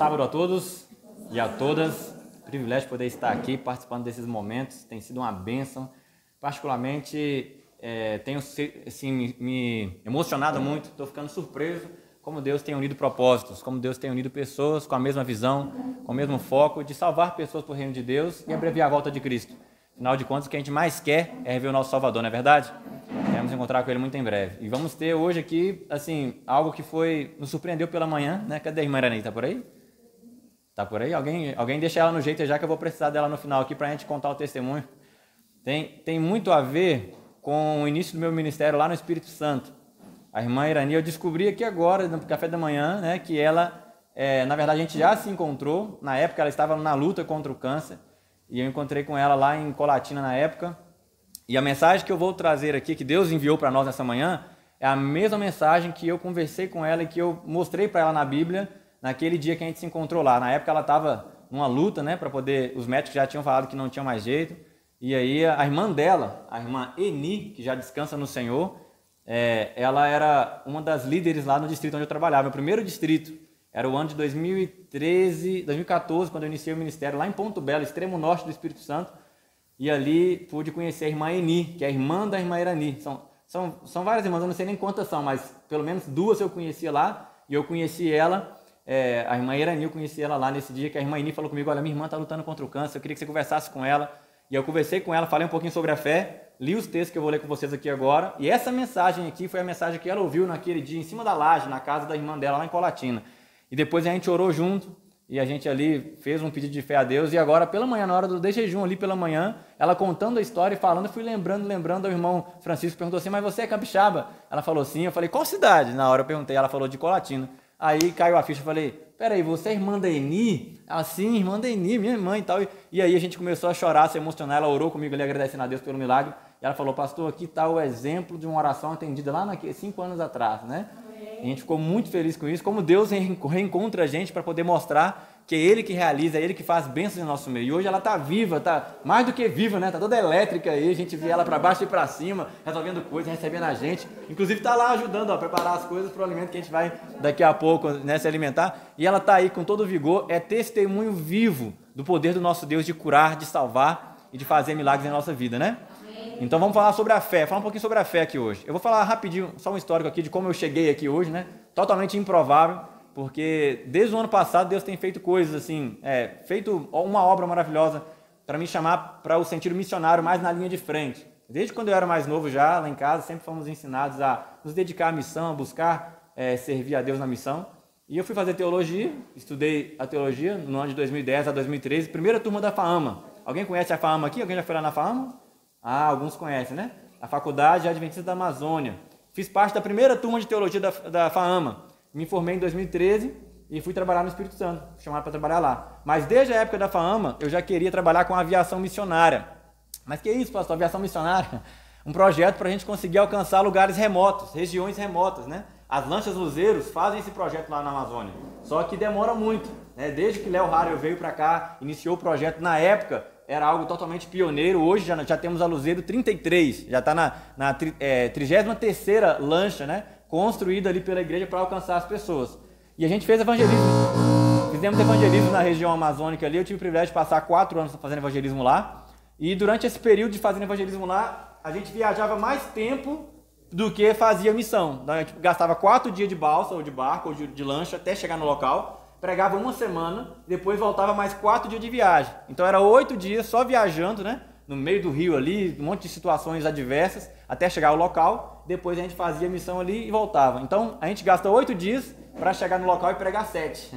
Sábado a todos e a todas, privilégio poder estar aqui participando desses momentos, tem sido uma bênção, particularmente tenho assim, me emocionado muito, estou ficando surpreso como Deus tem unido propósitos, como Deus tem unido pessoas com a mesma visão, com o mesmo foco de salvar pessoas para o reino de Deus e abreviar a volta de Cristo. Afinal de contas, o que a gente mais quer é rever o nosso Salvador, não é verdade? Queremos encontrar com Ele muito em breve. E vamos ter hoje aqui, assim, algo que nos surpreendeu pela manhã, né? Cadê a irmã Irani? Tá por aí? Tá por aí? Alguém deixa ela no jeito já que eu vou precisar dela no final aqui para a gente contar o testemunho. Tem muito a ver com o início do meu ministério lá no Espírito Santo. A irmã Irani, eu descobri aqui agora, no café da manhã, né, que ela, na verdade, a gente já se encontrou. Na época, ela estava na luta contra o câncer. E eu encontrei com ela lá em Colatina na época. E a mensagem que eu vou trazer aqui, que Deus enviou para nós nessa manhã, é a mesma mensagem que eu conversei com ela e que eu mostrei para ela na Bíblia naquele dia que a gente se encontrou lá. Na época ela estava numa luta, né, para poder... Os médicos já tinham falado que não tinha mais jeito. E aí a irmã dela, a irmã Eni, que já descansa no Senhor, ela era uma das líderes lá no distrito onde eu trabalhava. Meu primeiro distrito era o ano de 2014, quando eu iniciei o ministério, lá em Ponto Belo, extremo norte do Espírito Santo. E ali pude conhecer a irmã Eni, que é a irmã da irmã Irani. São várias irmãs, eu não sei nem quantas são, mas pelo menos duas eu conhecia lá. E eu conheci ela, a irmã Irani, eu conheci ela lá nesse dia que a irmã Eni falou comigo: olha, minha irmã está lutando contra o câncer, eu queria que você conversasse com ela. E eu conversei com ela, falei um pouquinho sobre a fé, li os textos que eu vou ler com vocês aqui agora. E essa mensagem aqui foi a mensagem que ela ouviu naquele dia, em cima da laje, na casa da irmã dela, lá em Colatina. E depois a gente orou junto, e a gente ali fez um pedido de fé a Deus. E agora, pela manhã, na hora do jejum ali pela manhã, ela contando a história e falando, eu fui lembrando, o irmão Francisco perguntou assim: mas você é capixaba? Ela falou sim. Eu falei: qual cidade? Na hora eu perguntei, ela falou de Colatina. Aí caiu a ficha, eu falei: peraí, você é irmã da Eni? Ela: sim, irmã da Eni, minha irmã e tal. E aí a gente começou a chorar, a se emocionar. Ela orou comigo ali, agradecendo a Deus pelo milagre. E ela falou: pastor, aqui está o exemplo de uma oração atendida lá 5 anos atrás, né? E a gente ficou muito feliz com isso, como Deus reencontra a gente para poder mostrar que é Ele que realiza, é Ele que faz bênçãos no nosso meio. E hoje ela está viva, está mais do que viva, né? Está toda elétrica aí, a gente vê ela para baixo e para cima, resolvendo coisas, recebendo a gente. Inclusive está lá ajudando a preparar as coisas para o alimento que a gente vai daqui a pouco, né, se alimentar. E ela está aí com todo o vigor, é testemunho vivo do poder do nosso Deus de curar, de salvar e de fazer milagres na nossa vida, né? Então vamos falar sobre a fé, falar um pouquinho sobre a fé aqui hoje. Eu vou falar rapidinho, só um histórico aqui de como eu cheguei aqui hoje, né? Totalmente improvável, porque desde o ano passado Deus tem feito coisas assim, feito uma obra maravilhosa para me chamar para o sentido missionário mais na linha de frente. Desde quando eu era mais novo já, lá em casa, sempre fomos ensinados a nos dedicar à missão, a buscar servir a Deus na missão. E eu fui fazer teologia, estudei a teologia no ano de 2010 a 2013, primeira turma da FAAMA. Alguém conhece a FAAMA aqui? Alguém já foi lá na FAAMA? Ah, alguns conhecem, né? A Faculdade Adventista da Amazônia. Fiz parte da primeira turma de teologia da FAAMA. Me formei em 2013 e fui trabalhar no Espírito Santo, chamado para trabalhar lá. Mas desde a época da FAAMA, eu já queria trabalhar com aviação missionária. Mas que isso, pastor? Aviação missionária? Um projeto para a gente conseguir alcançar lugares remotos, regiões remotas, né? As lanchas luzeiros fazem esse projeto lá na Amazônia. Só que demora muito, né? Desde que Léo Harel veio para cá, iniciou o projeto na época, era algo totalmente pioneiro. Hoje já temos a Luzeiro 33, já está na 33ª lancha, né, construída ali pela igreja para alcançar as pessoas. E a gente fez evangelismo, fizemos evangelismo na região amazônica ali. Eu tive o privilégio de passar 4 anos fazendo evangelismo lá. E durante esse período de fazendo evangelismo lá, a gente viajava mais tempo do que fazia missão. Então, a gente gastava 4 dias de balsa, ou de barco, ou de lancha, até chegar no local. Pregava uma semana, depois voltava mais 4 dias de viagem. Então era 8 dias só viajando, né? No meio do rio ali, um monte de situações adversas, até chegar ao local. Depois a gente fazia a missão ali e voltava. Então a gente gasta 8 dias para chegar no local e pregar 7.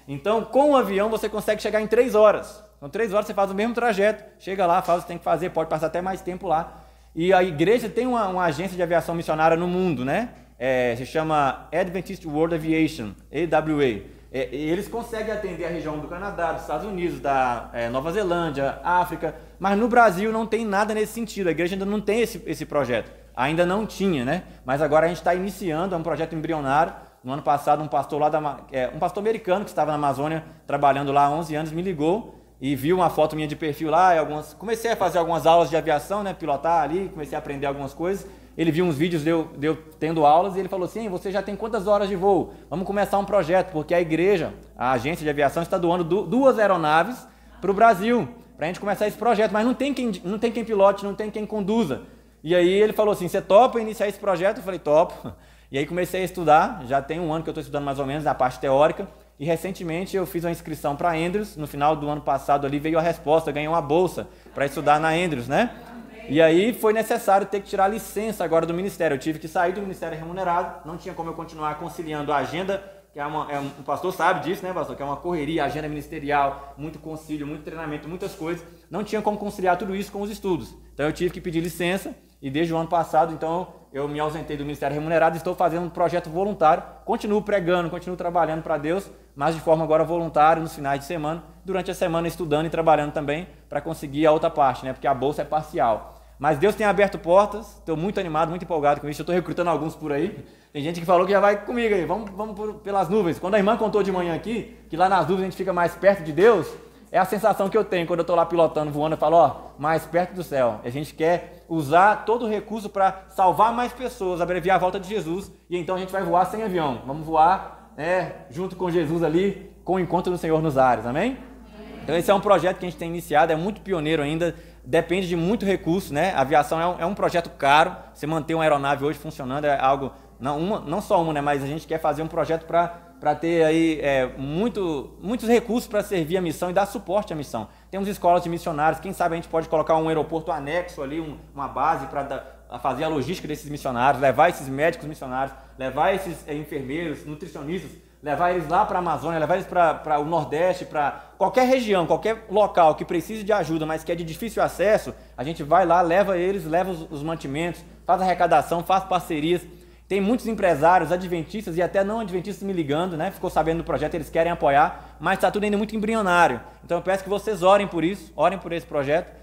Então com o avião você consegue chegar em 3 horas. Então 3 horas você faz o mesmo trajeto, chega lá, faz o que tem que fazer, pode passar até mais tempo lá. E a igreja tem uma agência de aviação missionária no mundo, né? Se chama Adventist World Aviation, AWA. Eles conseguem atender a região do Canadá, dos Estados Unidos, da Nova Zelândia, África, mas no Brasil não tem nada nesse sentido. A igreja ainda não tem esse projeto, ainda não tinha, né? Mas agora a gente está iniciando, é um projeto embrionário. No ano passado, um pastor um pastor americano que estava na Amazônia, trabalhando lá há 11 anos, me ligou e viu uma foto minha de perfil lá. Comecei a fazer algumas aulas de aviação, né? Pilotar ali, comecei a aprender algumas coisas. ele viu uns vídeos de eu tendo aulas e ele falou assim: você já tem quantas horas de voo? Vamos começar um projeto, porque a igreja, a agência de aviação está doando 2 aeronaves para o Brasil, para a gente começar esse projeto, mas não tem quem pilote, não tem quem conduza. E aí ele falou assim: você topa iniciar esse projeto? Eu falei: topo. E aí comecei a estudar, já tem um ano que eu estou estudando mais ou menos na parte teórica, e recentemente eu fiz uma inscrição para a Andrews, no final do ano passado ali veio a resposta, ganhei uma bolsa para estudar na Andrews, né? E aí foi necessário ter que tirar a licença agora do ministério, eu tive que sair do ministério remunerado, não tinha como eu continuar conciliando a agenda, que o pastor sabe disso, né, pastor? Que é uma correria, agenda ministerial, muito concílio, muito treinamento, muitas coisas, não tinha como conciliar tudo isso com os estudos, então eu tive que pedir licença. E desde o ano passado, então, eu me ausentei do Ministério Remunerado e estou fazendo um projeto voluntário. Continuo pregando, continuo trabalhando para Deus, mas de forma agora voluntária, nos finais de semana, durante a semana estudando e trabalhando também para conseguir a outra parte, né? Porque a bolsa é parcial. Mas Deus tem aberto portas, estou muito animado, muito empolgado com isso. Eu estou recrutando alguns por aí. Tem gente que falou que já vai comigo aí, vamos pelas nuvens. Quando a irmã contou de manhã aqui, que lá nas nuvens a gente fica mais perto de Deus, é a sensação que eu tenho quando eu estou lá pilotando, voando, eu falo, ó, mais perto do céu. A gente quer usar todo o recurso para salvar mais pessoas, abreviar a volta de Jesus, e então a gente vai voar sem avião. Vamos voar junto com Jesus ali, com o encontro do Senhor nos ares, amém? Então esse é um projeto que a gente tem iniciado, é muito pioneiro ainda, depende de muito recurso, né? A aviação é um projeto caro, você manter uma aeronave hoje funcionando é algo, não só uma, né? Mas a gente quer fazer um projeto para ter aí muitos recursos para servir a missão e dar suporte à missão. Temos escolas de missionários, quem sabe a gente pode colocar um aeroporto anexo ali, uma base para fazer a logística desses missionários, levar esses médicos missionários, levar esses enfermeiros, nutricionistas, levar eles lá para a Amazônia, levar eles para o Nordeste, para qualquer região, qualquer local que precise de ajuda, mas que é de difícil acesso, a gente vai lá, leva eles, leva os mantimentos, faz arrecadação, faz parcerias. Tem muitos empresários, adventistas e até não adventistas me ligando, né? Ficou sabendo do projeto, eles querem apoiar, mas está tudo ainda muito embrionário. Então eu peço que vocês orem por isso, orem por esse projeto.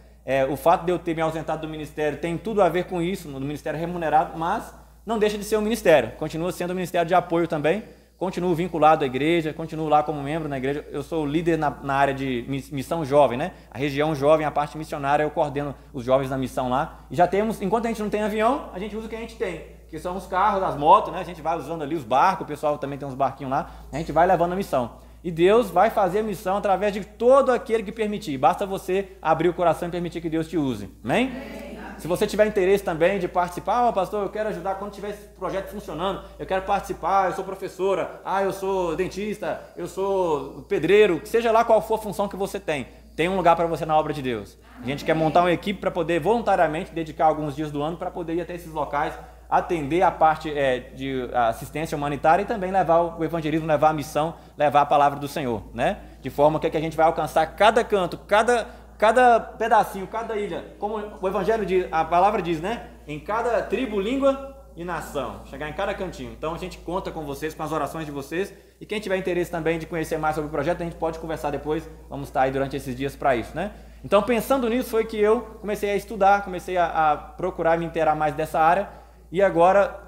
O fato de eu ter me ausentado do ministério tem tudo a ver com isso, no ministério remunerado, mas não deixa de ser um ministério. Continua sendo um ministério de apoio também, continuo vinculado à igreja, continuo lá como membro na igreja. Eu sou líder na área de missão jovem, né? A região jovem, a parte missionária, eu coordeno os jovens na missão lá. E já temos, enquanto a gente não tem avião, a gente usa o que a gente tem, que são os carros, as motos, né? A gente vai usando ali os barcos, o pessoal também tem uns barquinhos lá, a gente vai levando a missão. E Deus vai fazer a missão através de todo aquele que permitir. Basta você abrir o coração e permitir que Deus te use. Amém? Se você tiver interesse também de participar, pastor, eu quero ajudar quando tiver esse projeto funcionando, eu quero participar, eu sou professora, eu sou dentista, eu sou pedreiro, seja lá qual for a função que você tem um lugar para você na obra de Deus. A gente quer montar uma equipe para poder voluntariamente dedicar alguns dias do ano para poder ir até esses locais, atender a parte de assistência humanitária e também levar o evangelismo, levar a missão, levar a palavra do Senhor, né? De forma que a gente vai alcançar cada canto, cada pedacinho, cada ilha, como o evangelho diz, a palavra diz, né? Em cada tribo, língua e nação, chegar em cada cantinho. Então a gente conta com vocês, com as orações de vocês, e quem tiver interesse também de conhecer mais sobre o projeto, a gente pode conversar depois, vamos estar aí durante esses dias para isso, né? Então pensando nisso foi que eu comecei a estudar, comecei a procurar me inteirar mais dessa área. E agora,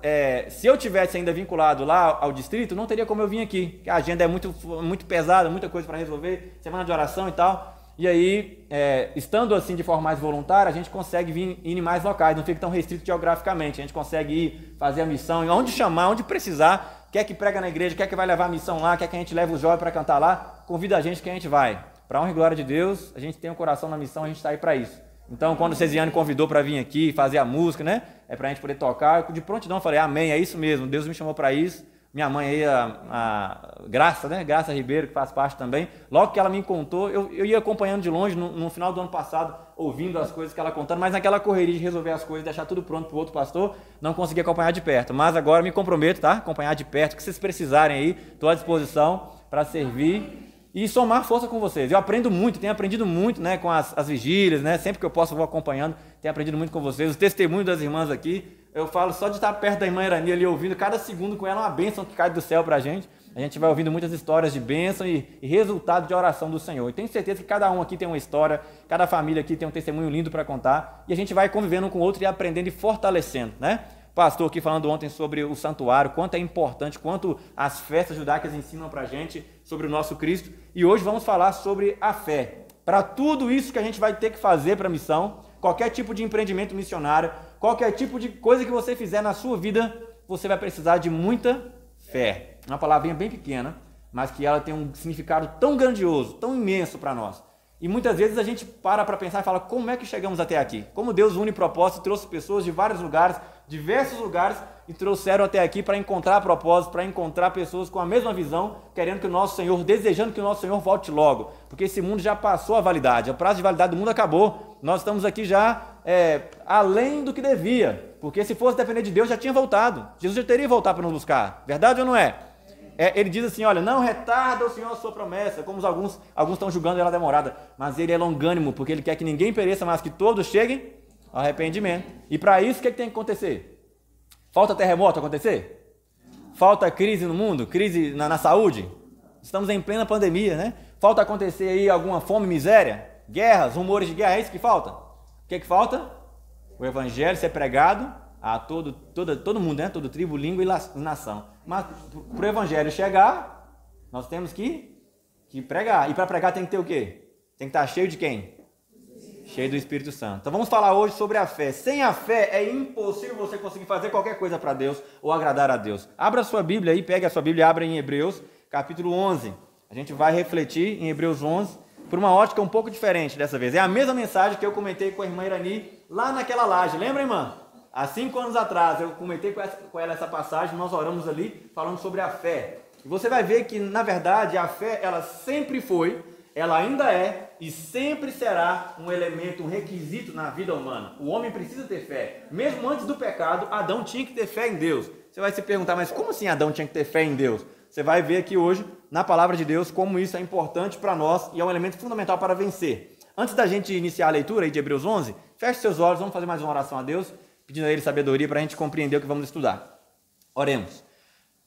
se eu tivesse ainda vinculado lá ao distrito, não teria como eu vir aqui, a agenda é muito pesada, muita coisa para resolver, semana de oração e tal. E aí, estando assim de forma mais voluntária, a gente consegue ir em mais locais, não fica tão restrito geograficamente, a gente consegue ir fazer a missão, onde chamar, onde precisar, quer que prega na igreja, quer que vai levar a missão lá, quer que a gente leve os jovens para cantar lá, convida a gente que a gente vai. Para honra e glória de Deus, a gente tem um coração na missão, a gente está aí para isso. Então, quando o Cesiane convidou para vir aqui fazer a música, né? Para a gente poder tocar, de prontidão eu falei, amém, é isso mesmo, Deus me chamou para isso. Minha mãe aí, a Graça, né? Graça Ribeiro, que faz parte também. Logo que ela me contou, eu ia acompanhando de longe, no final do ano passado, ouvindo as coisas que ela contando, mas naquela correria de resolver as coisas, deixar tudo pronto para o outro pastor, não consegui acompanhar de perto. Mas agora me comprometo, tá? Acompanhar de perto, o que vocês precisarem aí, estou à disposição para servir e somar força com vocês. Eu aprendo muito, tenho aprendido muito, né, com as vigílias, né, sempre que eu posso eu vou acompanhando, tenho aprendido muito com vocês, os testemunhos das irmãs aqui, eu falo só de estar perto da irmã Irani ali ouvindo, cada segundo com ela é uma bênção que cai do céu pra gente, a gente vai ouvindo muitas histórias de bênção e resultado de oração do Senhor, e tenho certeza que cada um aqui tem uma história, cada família aqui tem um testemunho lindo para contar, e a gente vai convivendo um com o outro e aprendendo e fortalecendo, né? Pastor aqui falando ontem sobre o santuário, quanto é importante, quanto as festas judaicas ensinam pra gente sobre o nosso Cristo. E hoje vamos falar sobre a fé. Para tudo isso que a gente vai ter que fazer para a missão, qualquer tipo de empreendimento missionário, Qualquer tipo de coisa que você fizer na sua vida, você vai precisar de muita fé. Uma palavrinha bem pequena, mas que ela tem um significado tão grandioso, tão imenso para nós. E muitas vezes a gente para pensar e fala, como é que chegamos até aqui? Como Deus une propósito, trouxe pessoas de vários lugares, diversos lugares, e trouxeram até aqui para encontrar propósito, para encontrar pessoas com a mesma visão, querendo que o nosso Senhor, desejando que o nosso Senhor volte logo. Porque esse mundo já passou a validade, o prazo de validade do mundo acabou. Nós estamos aqui já além do que devia, porque se fosse depender de Deus, já tinha voltado. Jesus já teria voltado para nos buscar, verdade ou não é? Ele diz assim, olha, não retarda o Senhor a sua promessa, como alguns estão julgando ela demorada, mas ele é longânimo, porque ele quer que ninguém pereça, mas que todos cheguem ao arrependimento. E para isso, o que tem que acontecer? Falta terremoto acontecer? Falta crise no mundo? Crise na saúde? Estamos em plena pandemia, né? Falta acontecer aí alguma fome, miséria? Guerras, rumores de guerra, é isso que falta? O que falta? O evangelho ser pregado a todo mundo, né? Toda tribo, língua e nação. Mas para o evangelho chegar, nós temos que pregar. E para pregar tem que ter o quê? Tem que estar cheio de quem? Cheio do Espírito Santo. Então vamos falar hoje sobre a fé. Sem a fé é impossível você conseguir fazer qualquer coisa para Deus ou agradar a Deus. Abra a sua Bíblia aí, pegue a sua Bíblia e abra em Hebreus, capítulo 11. A gente vai refletir em Hebreus 11 por uma ótica um pouco diferente dessa vez. É a mesma mensagem que eu comentei com a irmã Irani lá naquela laje. Lembra, irmã? Há 5 anos atrás eu comentei com ela essa passagem, nós oramos ali falando sobre a fé. E você vai ver que, na verdade, a fé, ela sempre foi, ela ainda é e sempre será um elemento, um requisito na vida humana. O homem precisa ter fé. Mesmo antes do pecado, Adão tinha que ter fé em Deus. Você vai se perguntar, mas como assim Adão tinha que ter fé em Deus? Você vai ver aqui hoje, na palavra de Deus, como isso é importante para nós e é um elemento fundamental para vencer. Antes da gente iniciar a leitura aí de Hebreus 11, feche seus olhos, vamos fazer mais uma oração a Deus, pedindo a Ele sabedoria para a gente compreender o que vamos estudar. Oremos.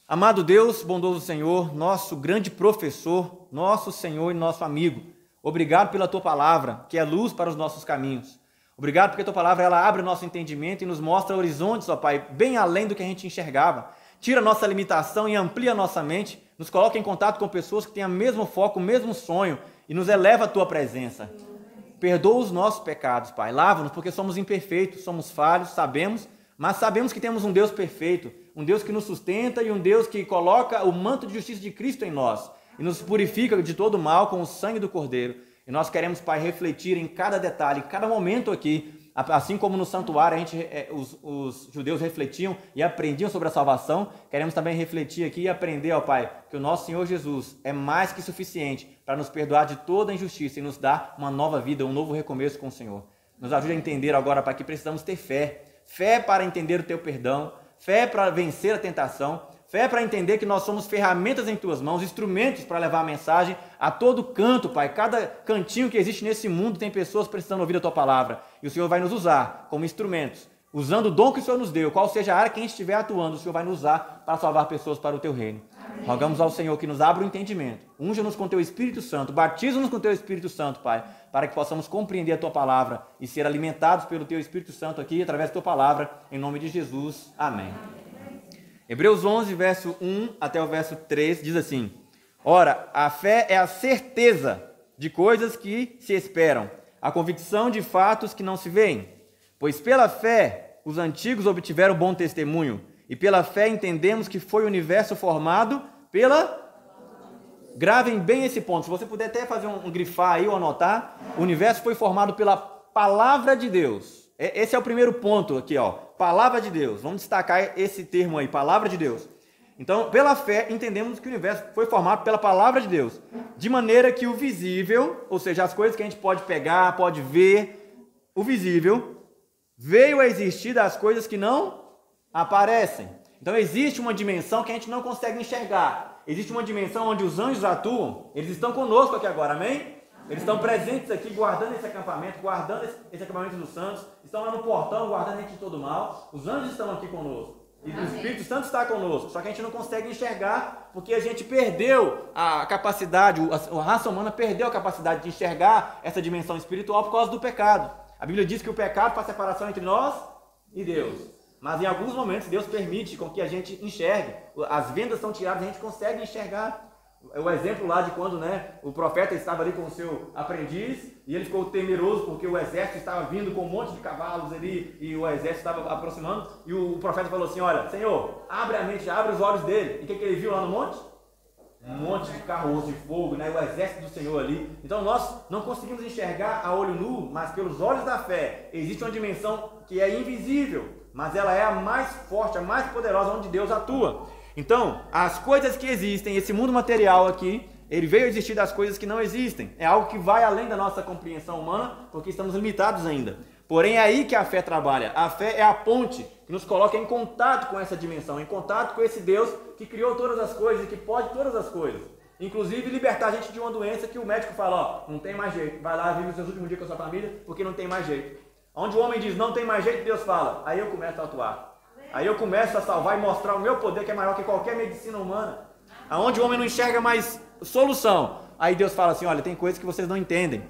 Amado Deus, bondoso Senhor, nosso grande professor, nosso Senhor e nosso amigo, obrigado pela Tua palavra, que é luz para os nossos caminhos. Obrigado porque a Tua palavra ela abre o nosso entendimento e nos mostra horizontes, ó Pai, bem além do que a gente enxergava. Tira a nossa limitação e amplia a nossa mente, nos coloca em contato com pessoas que têm o mesmo foco, o mesmo sonho e nos eleva à Tua presença. Perdoa os nossos pecados, Pai. Lava-nos, porque somos imperfeitos, somos falhos, sabemos, mas sabemos que temos um Deus perfeito, um Deus que nos sustenta e um Deus que coloca o manto de justiça de Cristo em nós e nos purifica de todo mal com o sangue do Cordeiro. E nós queremos, Pai, refletir em cada detalhe, em cada momento aqui, assim como no santuário os judeus refletiam e aprendiam sobre a salvação, queremos também refletir aqui e aprender, ó Pai, que o nosso Senhor Jesus é mais que suficiente para nos perdoar de toda injustiça e nos dar uma nova vida, um novo recomeço com o Senhor. Nos ajude a entender agora, Pai, que precisamos ter fé. Fé para entender o Teu perdão, fé para vencer a tentação, fé para entender que nós somos ferramentas em Tuas mãos, instrumentos para levar a mensagem a todo canto, Pai. Cada cantinho que existe nesse mundo tem pessoas precisando ouvir a Tua palavra. E o Senhor vai nos usar como instrumentos, usando o dom que o Senhor nos deu, qual seja a área que a gente estiver atuando, o Senhor vai nos usar para salvar pessoas para o Teu reino. Amém. Rogamos ao Senhor que nos abra o entendimento, unja-nos com Teu Espírito Santo, batiza-nos com Teu Espírito Santo, Pai, para que possamos compreender a Tua palavra e ser alimentados pelo Teu Espírito Santo aqui, através da Tua palavra, em nome de Jesus. Amém. Hebreus 11, verso 1 até o verso 3, diz assim: Ora, a fé é a certeza de coisas que se esperam, a convicção de fatos que não se veem. Pois pela fé os antigos obtiveram bom testemunho, e pela fé entendemos que foi o universo formado pela... Gravem bem esse ponto, se você puder até fazer um grifar aí ou anotar, o universo foi formado pela palavra de Deus. Esse é o primeiro ponto aqui, ó, palavra de Deus. Vamos destacar esse termo aí, palavra de Deus. Então, pela fé, entendemos que o universo foi formado pela palavra de Deus, de maneira que o visível, ou seja, as coisas que a gente pode pegar, pode ver, o visível veio a existir das coisas que não aparecem. Então, existe uma dimensão que a gente não consegue enxergar. Existe uma dimensão onde os anjos atuam, eles estão conosco aqui agora, amém? Eles estão presentes aqui, guardando esse acampamento, guardando esse acampamento dos santos, estão lá no portão, guardando a gente de todo mal. Os anjos estão aqui conosco. E o Espírito Santo está conosco, só que a gente não consegue enxergar, porque a gente perdeu a capacidade, a raça humana perdeu a capacidade de enxergar essa dimensão espiritual por causa do pecado. A Bíblia diz que o pecado faz separação entre nós e Deus. Mas em alguns momentos Deus permite com que a gente enxergue. As vendas são tiradas, a gente consegue enxergar. O exemplo lá de quando, né, o profeta estava ali com o seu aprendiz e ele ficou temeroso porque o exército estava vindo com um monte de cavalos ali e o exército estava aproximando e o profeta falou assim, olha, Senhor, abre a mente, abre os olhos dele. E o que ele viu lá no monte? Um monte de carros de fogo, né, o exército do Senhor ali. Então nós não conseguimos enxergar a olho nu, mas pelos olhos da fé existe uma dimensão que é invisível, mas ela é a mais forte, a mais poderosa onde Deus atua. Então, as coisas que existem, esse mundo material aqui, ele veio a existir das coisas que não existem. É algo que vai além da nossa compreensão humana, porque estamos limitados ainda. Porém, é aí que a fé trabalha. A fé é a ponte que nos coloca em contato com essa dimensão, em contato com esse Deus que criou todas as coisas e que pode todas as coisas. Inclusive, libertar a gente de uma doença que o médico fala, ó, não tem mais jeito. Vai lá, vive os seus últimos dias com a sua família, porque não tem mais jeito. Onde o homem diz, não tem mais jeito, Deus fala. Aí eu começo a atuar. Aí eu começo a salvar e mostrar o meu poder que é maior que qualquer medicina humana. Aonde o homem não enxerga mais solução. Aí Deus fala assim, olha, tem coisas que vocês não entendem.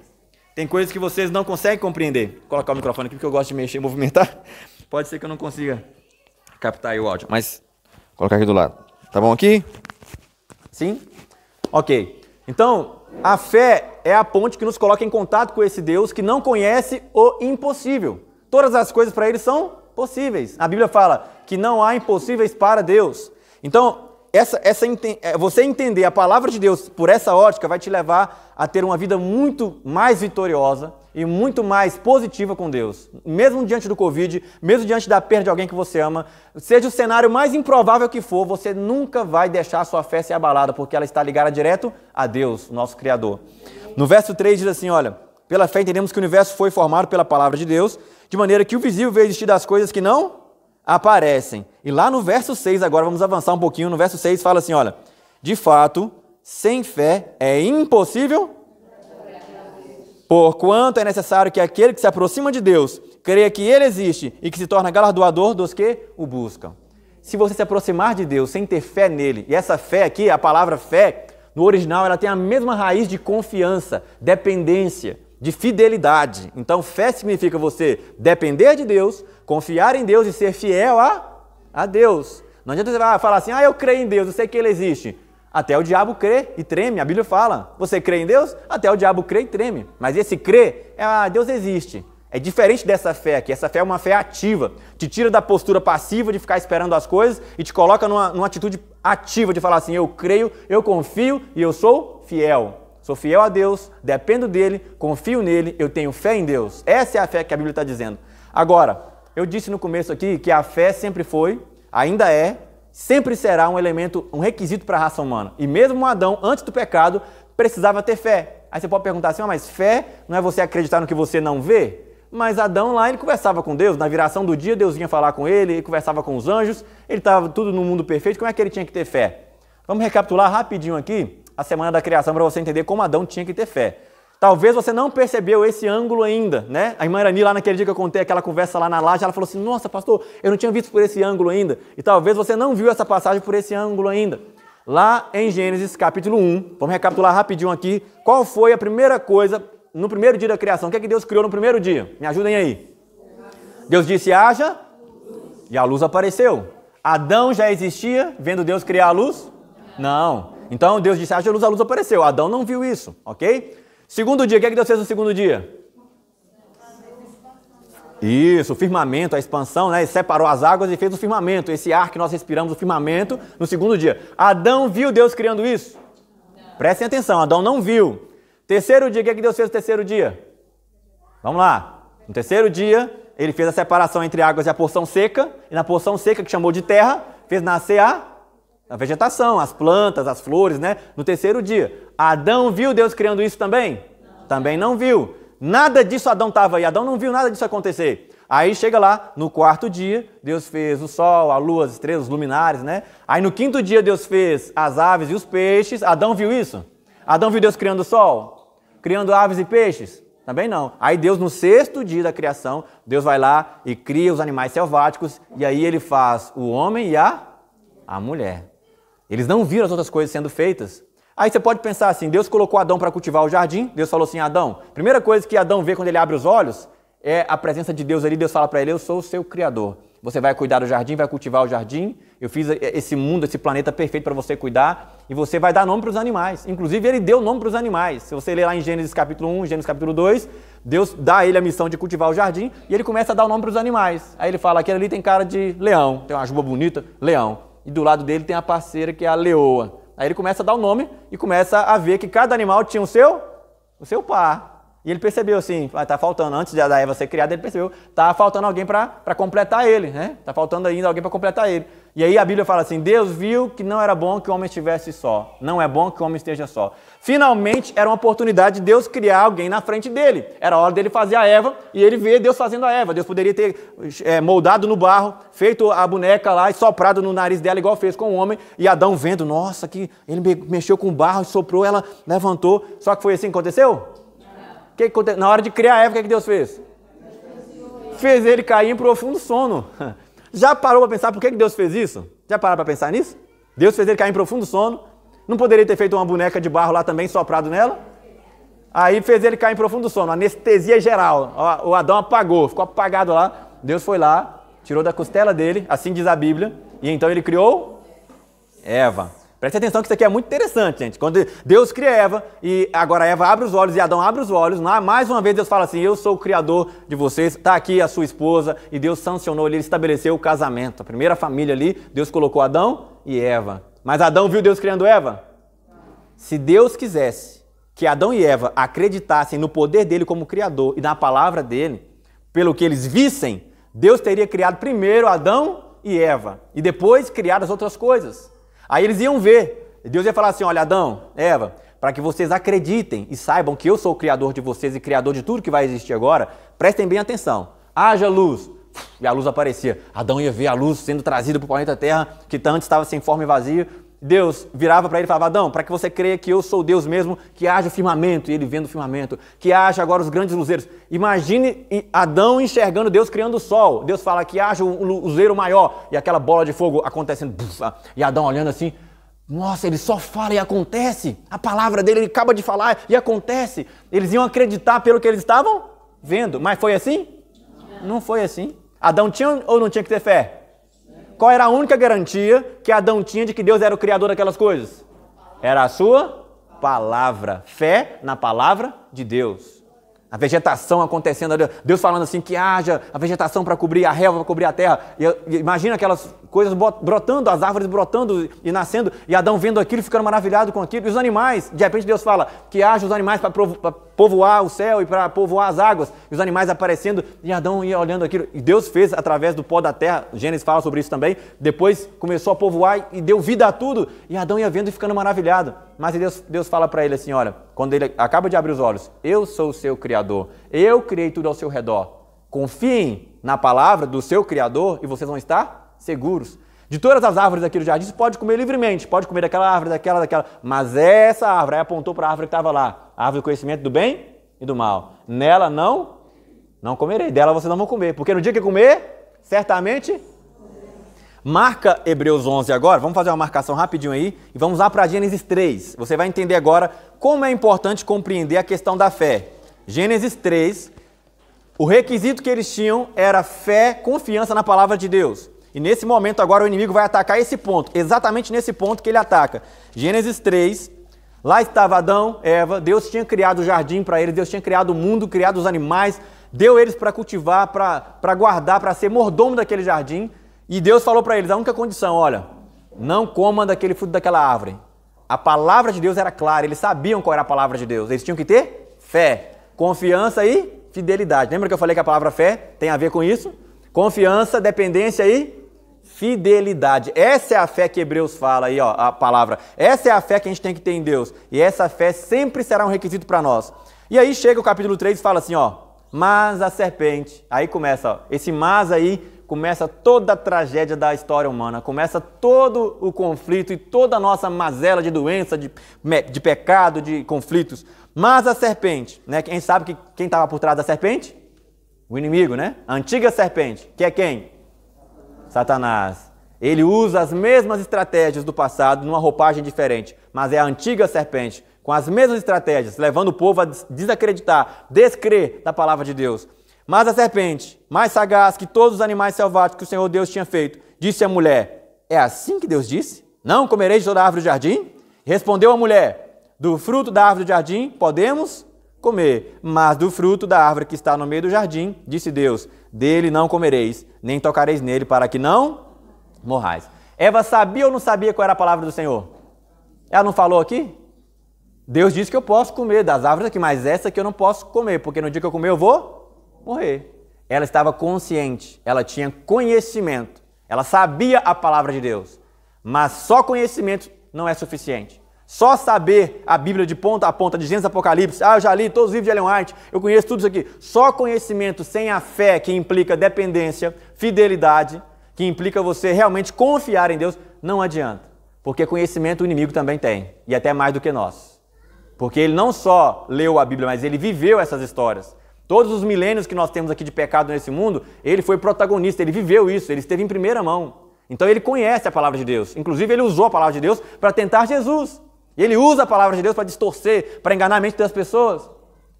Tem coisas que vocês não conseguem compreender. Vou colocar o microfone aqui porque eu gosto de mexer e movimentar. Pode ser que eu não consiga captar aí o áudio, mas vou colocar aqui do lado. Tá bom aqui? Sim? Ok. Então, a fé é a ponte que nos coloca em contato com esse Deus que não conhece o impossível. Todas as coisas para ele são possíveis. A Bíblia fala que não há impossíveis para Deus. Então, você entender a palavra de Deus por essa ótica vai te levar a ter uma vida muito mais vitoriosa e muito mais positiva com Deus. Mesmo diante do Covid, mesmo diante da perda de alguém que você ama, seja o cenário mais improvável que for, você nunca vai deixar a sua fé ser abalada, porque ela está ligada direto a Deus, nosso Criador. No verso 3 diz assim, olha, pela fé entendemos que o universo foi formado pela palavra de Deus, de maneira que o visível veio existir das coisas que não aparecem. E lá no verso 6, agora vamos avançar um pouquinho, no verso 6 fala assim, olha, de fato, sem fé é impossível, porquanto é necessário que aquele que se aproxima de Deus creia que Ele existe e que se torna galardoador dos que o buscam. Se você se aproximar de Deus sem ter fé nele, e essa fé aqui, a palavra fé, no original ela tem a mesma raiz de confiança, dependência, de fidelidade. Então, fé significa você depender de Deus, confiar em Deus e ser fiel a Deus. Não adianta você falar assim, eu creio em Deus, eu sei que Ele existe. Até o diabo crê e treme, a Bíblia fala. Você crê em Deus? Até o diabo crê e treme. Mas esse crer, Deus existe. É diferente dessa fé aqui. Essa fé é uma fé ativa. Te tira da postura passiva de ficar esperando as coisas e te coloca numa atitude ativa de falar assim, eu creio, eu confio e eu sou fiel. Sou fiel a Deus, dependo dEle, confio nele, eu tenho fé em Deus. Essa é a fé que a Bíblia está dizendo. Agora, eu disse no começo aqui que a fé sempre foi, ainda é, sempre será um elemento, um requisito para a raça humana. E mesmo Adão, antes do pecado, precisava ter fé. Aí você pode perguntar assim, mas fé não é você acreditar no que você não vê? Mas Adão lá, ele conversava com Deus, na viração do dia, Deus vinha falar com ele conversava com os anjos, ele estava tudo no mundo perfeito, como é que ele tinha que ter fé? Vamos recapitular rapidinho aqui a semana da criação para você entender como Adão tinha que ter fé. Talvez você não percebeu esse ângulo ainda, né? A irmã Irani, lá naquele dia que eu contei aquela conversa lá na laje, ela falou assim, nossa, pastor, eu não tinha visto por esse ângulo ainda. E talvez você não viu essa passagem por esse ângulo ainda. Lá em Gênesis, capítulo 1, vamos recapitular rapidinho aqui, qual foi a primeira coisa no primeiro dia da criação? O que é que Deus criou no primeiro dia? Me ajudem aí. Deus disse, haja, e a luz apareceu. Adão já existia, vendo Deus criar a luz? Não. Então Deus disse, haja luz, a luz apareceu. Adão não viu isso, ok? Segundo dia, o que é que Deus fez no segundo dia? Isso, o firmamento, a expansão, né? Ele separou as águas e fez o firmamento, esse ar que nós respiramos, o firmamento, no segundo dia. Adão viu Deus criando isso? Prestem atenção, Adão não viu. Terceiro dia, o que é que Deus fez no terceiro dia? Vamos lá. No terceiro dia, ele fez a separação entre águas e a porção seca, e na porção seca, que chamou de terra, fez nascer a vegetação, as plantas, as flores, né? No terceiro dia. Adão viu Deus criando isso também? Não. Também não viu. Nada disso Adão estava aí. Adão não viu nada disso acontecer. Aí chega lá, no quarto dia, Deus fez o sol, a lua, as estrelas, os luminares, né? Aí no quinto dia Deus fez as aves e os peixes. Adão viu isso? Adão viu Deus criando o sol? Criando aves e peixes? Também não. Aí Deus, no sexto dia da criação, Deus vai lá e cria os animais selváticos e aí ele faz o homem e a mulher. Eles não viram as outras coisas sendo feitas. Aí você pode pensar assim, Deus colocou Adão para cultivar o jardim, Deus falou assim, Adão, primeira coisa que Adão vê quando ele abre os olhos é a presença de Deus ali, Deus fala para ele, eu sou o seu criador. você vai cuidar do jardim, vai cultivar o jardim, eu fiz esse mundo, esse planeta perfeito para você cuidar, e você vai dar nome para os animais. Inclusive, ele deu nome para os animais. Se você ler lá em Gênesis capítulo 1, Gênesis capítulo 2, Deus dá a ele a missão de cultivar o jardim, e ele começa a dar o nome para os animais. Aí ele fala, aquele ali tem cara de leão, tem uma juba bonita, leão. E do lado dele tem a parceira que é a leoa. Aí ele começa a dar o nome e começa a ver que cada animal tinha o seu par. E ele percebeu assim, tá faltando, antes da Eva ser criada, ele percebeu, tá faltando alguém para completar ele, né? Tá faltando ainda alguém para completar ele. E aí a Bíblia fala assim, Deus viu que não era bom que o homem estivesse só. Não é bom que o homem esteja só. Finalmente era uma oportunidade de Deus criar alguém na frente dele. Era a hora dele fazer a Eva e ele vê Deus fazendo a Eva. Deus poderia ter moldado no barro, feito a boneca lá e soprado no nariz dela igual fez com o homem. E Adão vendo, nossa, que ele mexeu com o barro e soprou, ela levantou. Só que foi assim que aconteceu? Na hora de criar a Eva, o que Deus fez? Fez ele cair em profundo sono. Já parou para pensar por que Deus fez isso? Já parou para pensar nisso? Deus fez ele cair em profundo sono. Não poderia ter feito uma boneca de barro lá também, soprado nela? Aí fez ele cair em profundo sono, anestesia geral. O Adão apagou, ficou apagado lá. Deus foi lá, tirou da costela dele, assim diz a Bíblia, e então ele criou Eva. Preste atenção que isso aqui é muito interessante, gente. Quando Deus cria Eva, e agora Eva abre os olhos e Adão abre os olhos, mais uma vez Deus fala assim, eu sou o criador de vocês, está aqui a sua esposa, e Deus sancionou, ele estabeleceu o casamento. A primeira família ali, Deus colocou Adão e Eva. Mas Adão viu Deus criando Eva? Se Deus quisesse que Adão e Eva acreditassem no poder dele como criador e na palavra dele, pelo que eles vissem, Deus teria criado primeiro Adão e Eva, e depois criado as outras coisas. Aí eles iam ver, Deus ia falar assim, olha Adão, Eva, para que vocês acreditem e saibam que eu sou o criador de vocês e criador de tudo que vai existir agora, prestem bem atenção, haja luz, e a luz aparecia, Adão ia ver a luz sendo trazida para o planeta Terra, que antes estava sem forma e vazio, Deus virava para ele e falava, Adão, para que você creia que eu sou Deus mesmo, que haja o firmamento, e ele vendo o firmamento, que haja agora os grandes luzeiros. Imagine Adão enxergando Deus criando o sol. Deus fala que haja um luzeiro maior, e aquela bola de fogo acontecendo, e Adão olhando assim, nossa, ele só fala e acontece. A palavra dele, ele acaba de falar e acontece. Eles iam acreditar pelo que eles estavam vendo. Mas foi assim? Não foi assim. Adão tinha ou não tinha que ter fé? Qual era a única garantia que Adão tinha de que Deus era o criador daquelas coisas? Era a sua palavra. Fé na palavra de Deus. A vegetação acontecendo, Deus falando assim que haja a vegetação para cobrir a relva, para cobrir a terra. E imagina aquelas coisas brotando, as árvores brotando e nascendo, e Adão vendo aquilo, ficando maravilhado com aquilo. E os animais, de repente Deus fala que haja os animais para povoar o céu e para povoar as águas. E os animais aparecendo, e Adão ia olhando aquilo. E Deus fez através do pó da terra, Gênesis fala sobre isso também. Depois começou a povoar e deu vida a tudo. E Adão ia vendo e ficando maravilhado. Mas Deus fala para ele assim, olha, quando ele acaba de abrir os olhos, eu sou o seu Criador, eu criei tudo ao seu redor. Confiem na palavra do seu Criador e vocês vão estar seguros. De todas as árvores aqui do jardim, você pode comer livremente, pode comer daquela árvore, daquela, mas essa árvore, aí apontou para a árvore que estava lá, a árvore do conhecimento do bem e do mal. Nela não comerei, dela vocês não vão comer, porque no dia que comer, certamente... Marca Hebreus 11 agora, vamos fazer uma marcação rapidinho aí e vamos lá para Gênesis 3. Você vai entender agora como é importante compreender a questão da fé. Gênesis 3, o requisito que eles tinham era fé, confiança na palavra de Deus. E nesse momento agora o inimigo vai atacar esse ponto, exatamente nesse ponto que ele ataca. Gênesis 3, lá estava Adão, Eva, Deus tinha criado o jardim para eles, Deus tinha criado o mundo, criado os animais, deu eles para cultivar, para guardar, para ser mordomo daquele jardim. E Deus falou para eles, a única condição, olha, não coma daquele fruto daquela árvore. A palavra de Deus era clara, eles sabiam qual era a palavra de Deus. Eles tinham que ter fé, confiança e fidelidade. Lembra que eu falei que a palavra fé tem a ver com isso? Confiança, dependência e fidelidade. Essa é a fé que Hebreus fala aí, ó, a palavra. Essa é a fé que a gente tem que ter em Deus. E essa fé sempre será um requisito para nós. E aí chega o capítulo 3 e fala assim, ó, mas a serpente. Aí começa, ó, esse mas aí, começa toda a tragédia da história humana, começa todo o conflito e toda a nossa mazela de doença, de pecado, de conflitos. Mas a serpente, né? Quem sabe quem estava por trás da serpente? O inimigo, né? A antiga serpente, que é quem? Satanás. Ele usa as mesmas estratégias do passado numa roupagem diferente, mas é a antiga serpente, com as mesmas estratégias, levando o povo a desacreditar, descrer da palavra de Deus. Mas a serpente, mais sagaz que todos os animais selváticos que o Senhor Deus tinha feito, disse à mulher: é assim que Deus disse? Não comereis de toda a árvore do jardim? Respondeu a mulher: do fruto da árvore do jardim podemos comer, mas do fruto da árvore que está no meio do jardim, disse Deus: dele não comereis, nem tocareis nele, para que não morrais. Eva sabia ou não sabia qual era a palavra do Senhor? Ela não falou aqui? Deus disse que eu posso comer das árvores aqui, mas essa aqui eu não posso comer, porque no dia que eu comer eu vou morrer. Ela estava consciente, ela tinha conhecimento, ela sabia a palavra de Deus, mas só conhecimento não é suficiente. Só saber a Bíblia de ponta a ponta, de Gênesis a Apocalipse, eu já li todos os livros de Ellen White, eu conheço tudo isso aqui. Só conhecimento sem a fé, que implica dependência, fidelidade, que implica você realmente confiar em Deus, não adianta. Porque conhecimento o inimigo também tem, e até mais do que nós. Porque ele não só leu a Bíblia, mas ele viveu essas histórias. Todos os milênios que nós temos aqui de pecado nesse mundo, ele foi protagonista, ele viveu isso, ele esteve em primeira mão. Então ele conhece a palavra de Deus. Inclusive ele usou a palavra de Deus para tentar Jesus. E ele usa a palavra de Deus para distorcer, para enganar a mente das pessoas.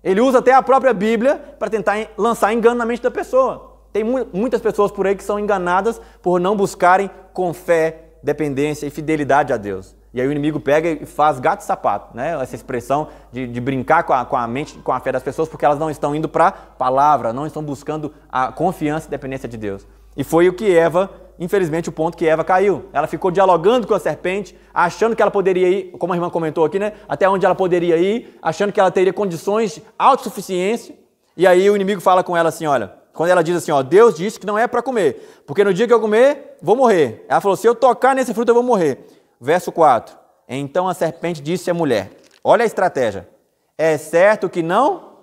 Ele usa até a própria Bíblia para tentar lançar engano na mente da pessoa. Tem muitas pessoas por aí que são enganadas por não buscarem com fé, dependência e fidelidade a Deus. E aí o inimigo pega e faz gato e sapato, né? Essa expressão de brincar com a mente, com a fé das pessoas, porque elas não estão indo para a palavra, não estão buscando a confiança e dependência de Deus. E foi o que Eva, infelizmente, o ponto que Eva caiu. Ela ficou dialogando com a serpente, achando que ela poderia ir, como a irmã comentou aqui, né? Até onde ela poderia ir, achando que ela teria condições de autossuficiência. E aí o inimigo fala com ela assim, olha, quando ela diz assim, ó, Deus disse que não é para comer, porque no dia que eu comer, vou morrer. Ela falou, se eu tocar nesse fruto, eu vou morrer. Verso 4, então a serpente disse à mulher, olha a estratégia, é certo que não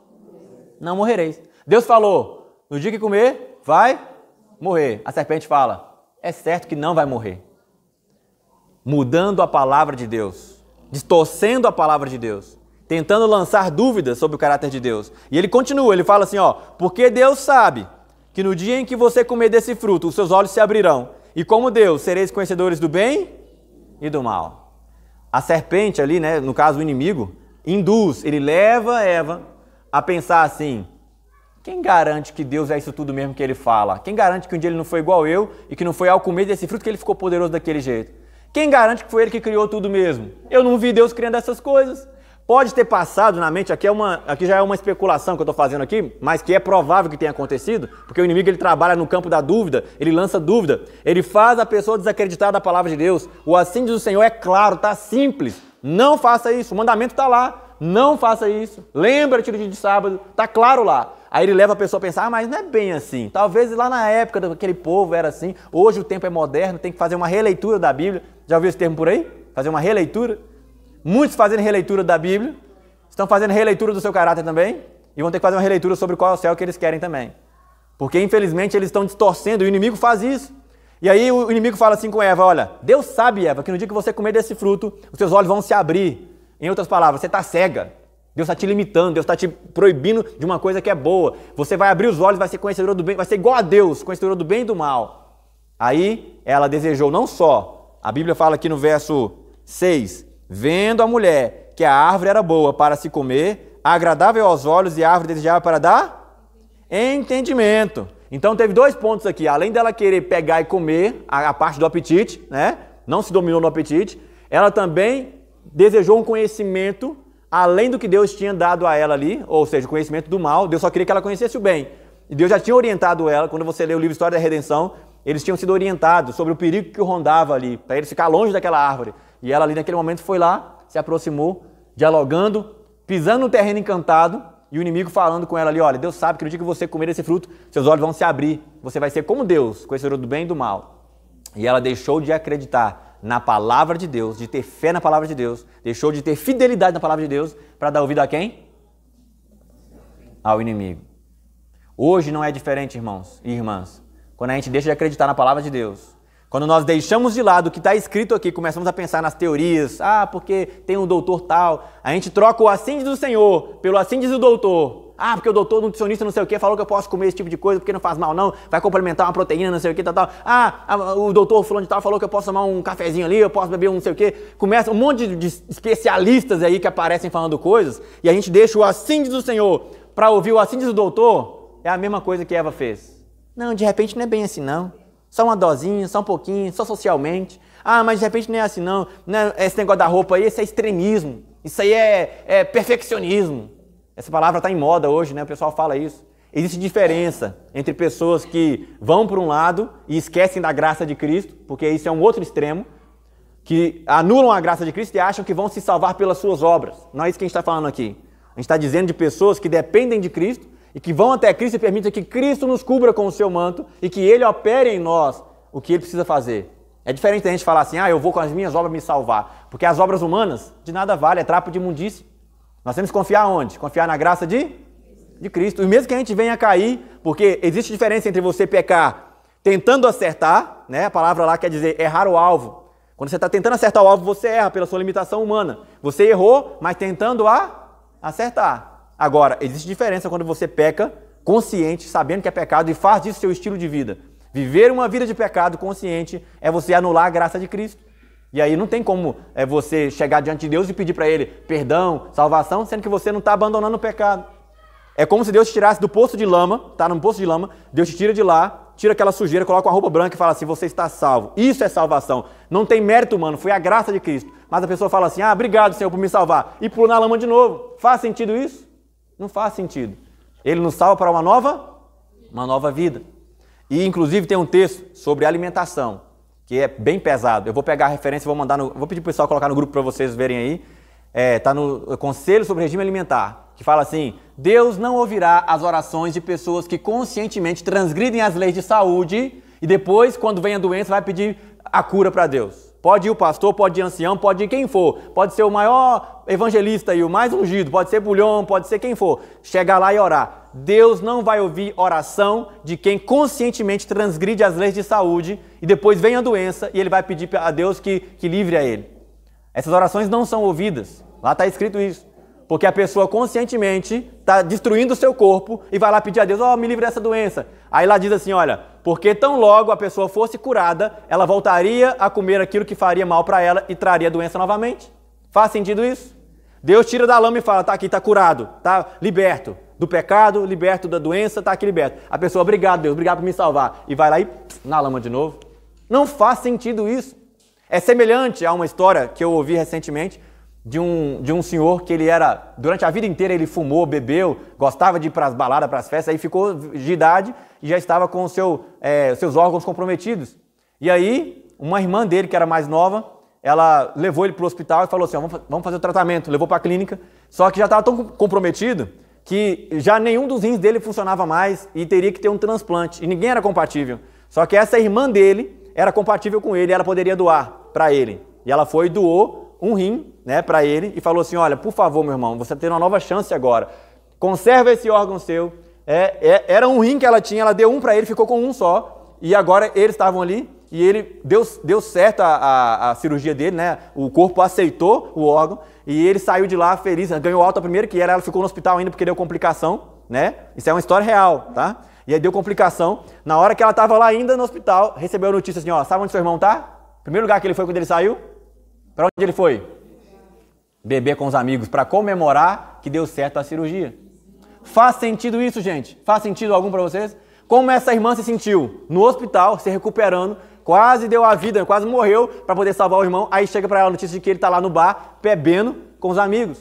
morrereis. Deus falou, no dia que comer, vai morrer. A serpente fala, é certo que não vai morrer. Mudando a palavra de Deus, distorcendo a palavra de Deus, tentando lançar dúvidas sobre o caráter de Deus. E ele continua, ele fala assim, ó, porque Deus sabe que no dia em que você comer desse fruto, os seus olhos se abrirão, e como Deus, sereis conhecedores do bem e do mal. A serpente ali, né, no caso o inimigo, induz, ele leva Eva a pensar assim, quem garante que Deus é isso tudo mesmo que ele fala? Quem garante que um dia ele não foi igual eu e que não foi ao comer desse fruto que ele ficou poderoso daquele jeito? Quem garante que foi ele que criou tudo mesmo? Eu não vi Deus criando essas coisas. Pode ter passado na mente, aqui já é uma especulação que eu estou fazendo aqui, mas que é provável que tenha acontecido, porque o inimigo ele trabalha no campo da dúvida, ele lança dúvida, ele faz a pessoa desacreditar da palavra de Deus. O assim diz o Senhor é claro, está simples, não faça isso, o mandamento está lá, não faça isso, lembra-te do dia de sábado, está claro lá. Aí ele leva a pessoa a pensar, mas não é bem assim, talvez lá na época daquele povo era assim, hoje o tempo é moderno, tem que fazer uma releitura da Bíblia, já ouviu esse termo por aí? Fazer uma releitura? Muitos fazendo releitura da Bíblia, estão fazendo releitura do seu caráter também, e vão ter que fazer uma releitura sobre qual é o céu que eles querem também. Porque, infelizmente, eles estão distorcendo, e o inimigo faz isso. E aí o inimigo fala assim com Eva, olha, Deus sabe, Eva, que no dia que você comer desse fruto, os seus olhos vão se abrir. Em outras palavras, você está cega. Deus está te limitando, Deus está te proibindo de uma coisa que é boa. Você vai abrir os olhos, vai ser conhecedora do bem, vai ser igual a Deus, conhecedora do bem e do mal. Aí ela desejou não só, a Bíblia fala aqui no verso 6, vendo a mulher que a árvore era boa para se comer, agradável aos olhos e a árvore desejável para dar entendimento. Então teve dois pontos aqui, além dela querer pegar e comer a parte do apetite, né? Não se dominou no apetite, ela também desejou um conhecimento além do que Deus tinha dado a ela ali, ou seja, o conhecimento do mal. Deus só queria que ela conhecesse o bem. E Deus já tinha orientado ela, quando você lê o livro História da Redenção, eles tinham sido orientados sobre o perigo que o rondava ali, para eles ficar longe daquela árvore. E ela ali naquele momento foi lá, se aproximou, dialogando, pisando no terreno encantado, e o inimigo falando com ela ali, olha, Deus sabe que no dia que você comer esse fruto, seus olhos vão se abrir, você vai ser como Deus, conhecedor do bem e do mal. E ela deixou de acreditar na palavra de Deus, de ter fé na palavra de Deus, deixou de ter fidelidade na palavra de Deus, para dar ouvido a quem? Ao inimigo. Hoje não é diferente, irmãos e irmãs, quando a gente deixa de acreditar na palavra de Deus. Quando nós deixamos de lado o que está escrito aqui, começamos a pensar nas teorias, porque tem um doutor tal, a gente troca o assim diz o Senhor pelo assim diz o doutor. Porque o doutor nutricionista não sei o que falou que eu posso comer esse tipo de coisa porque não faz mal não, vai complementar uma proteína, não sei o que, tal. O doutor fulano de tal falou que eu posso tomar um cafezinho ali, eu posso beber um não sei o que. Começa um monte de especialistas aí que aparecem falando coisas e a gente deixa o assim diz o Senhor para ouvir o assim diz o doutor. é a mesma coisa que Eva fez. Não, de repente não é bem assim não. Só uma dosinha, só um pouquinho, só socialmente. Ah, mas de repente não é assim não. Esse negócio da roupa aí, isso é extremismo. Isso aí é perfeccionismo. Essa palavra está em moda hoje, né? O pessoal fala isso. Existe diferença entre pessoas que vão por um lado e esquecem da graça de Cristo, porque isso é um outro extremo, que anulam a graça de Cristo e acham que vão se salvar pelas suas obras. Não é isso que a gente está falando aqui. A gente está dizendo de pessoas que dependem de Cristo e que vão até Cristo e permitem que Cristo nos cubra com o seu manto e que Ele opere em nós o que Ele precisa fazer. É diferente da gente falar assim, eu vou com as minhas obras me salvar, porque as obras humanas de nada vale, é trapo de imundície. Nós temos que confiar onde? Confiar na graça de Cristo. E mesmo que a gente venha a cair, porque existe diferença entre você pecar tentando acertar, né? A palavra lá quer dizer errar o alvo. Quando você está tentando acertar o alvo, você erra pela sua limitação humana. Você errou, mas tentando acertar. Agora, existe diferença quando você peca consciente, sabendo que é pecado e faz disso seu estilo de vida. Viver uma vida de pecado consciente é você anular a graça de Cristo. E aí não tem como você chegar diante de Deus e pedir para Ele perdão, salvação, sendo que você não está abandonando o pecado. É como se Deus te tirasse do poço de lama, tá num poço de lama, Deus te tira de lá, tira aquela sujeira, coloca uma roupa branca e fala assim, você está salvo. Isso é salvação. Não tem mérito humano, foi a graça de Cristo. Mas a pessoa fala assim, obrigado, Senhor, por me salvar. E pula na lama de novo. Faz sentido isso? Não faz sentido. Ele nos salva para uma nova vida. E inclusive tem um texto sobre alimentação, que é bem pesado. Eu vou pegar a referência e vou pedir para o pessoal colocar no grupo para vocês verem aí. Está no Conselho sobre Regime Alimentar, que fala assim, Deus não ouvirá as orações de pessoas que conscientemente transgridem as leis de saúde e depois, quando vem a doença, vai pedir a cura para Deus. Pode ir o pastor, pode ir o ancião, pode ir quem for. Pode ser o maior evangelista e o mais ungido, pode ser Bulhão, pode ser quem for. Chegar lá e orar. Deus não vai ouvir oração de quem conscientemente transgride as leis de saúde e depois vem a doença e ele vai pedir a Deus que livre a ele. Essas orações não são ouvidas. Lá está escrito isso. Porque a pessoa conscientemente está destruindo o seu corpo e vai lá pedir a Deus, me livre dessa doença. Aí lá diz assim, olha, porque tão logo a pessoa fosse curada, ela voltaria a comer aquilo que faria mal para ela e traria a doença novamente. Faz sentido isso? Deus tira da lama e fala, tá aqui, tá curado, tá liberto do pecado, liberto da doença, tá aqui liberto. A pessoa, obrigado Deus, obrigado por me salvar. E vai lá e na lama de novo. Não faz sentido isso. É semelhante a uma história que eu ouvi recentemente de um senhor que ele era, durante a vida inteira ele fumou, bebeu, gostava de ir para as baladas, para as festas, aí ficou de idade e já estava com seus órgãos comprometidos. E aí, uma irmã dele, que era mais nova, ela levou ele para o hospital e falou assim, vamos fazer o tratamento, levou para a clínica, só que já estava tão comprometido que já nenhum dos rins dele funcionava mais e teria que ter um transplante, e ninguém era compatível. Só que essa irmã dele era compatível com ele, ela poderia doar para ele. E ela foi e doou um rim, né, para ele e falou assim, olha, por favor, meu irmão, você tem uma nova chance agora. Conserva esse órgão seu. Era um rim que ela tinha, ela deu um para ele, ficou com um só. E agora eles estavam ali e ele deu certo a cirurgia dele, né? O corpo aceitou o órgão e ele saiu de lá feliz, ganhou alta primeiro, que ela ficou no hospital ainda porque deu complicação, né? Isso é uma história real, tá? E aí deu complicação. Na hora que ela estava lá ainda no hospital, recebeu a notícia assim, sabe onde seu irmão tá? Primeiro lugar que ele foi quando ele saiu? Para onde ele foi? Beber com os amigos para comemorar que deu certo a cirurgia. Faz sentido isso, gente? Faz sentido algum para vocês? Como essa irmã se sentiu no hospital, se recuperando, quase deu a vida, quase morreu para poder salvar o irmão, aí chega para ela a notícia de que ele está lá no bar, bebendo com os amigos.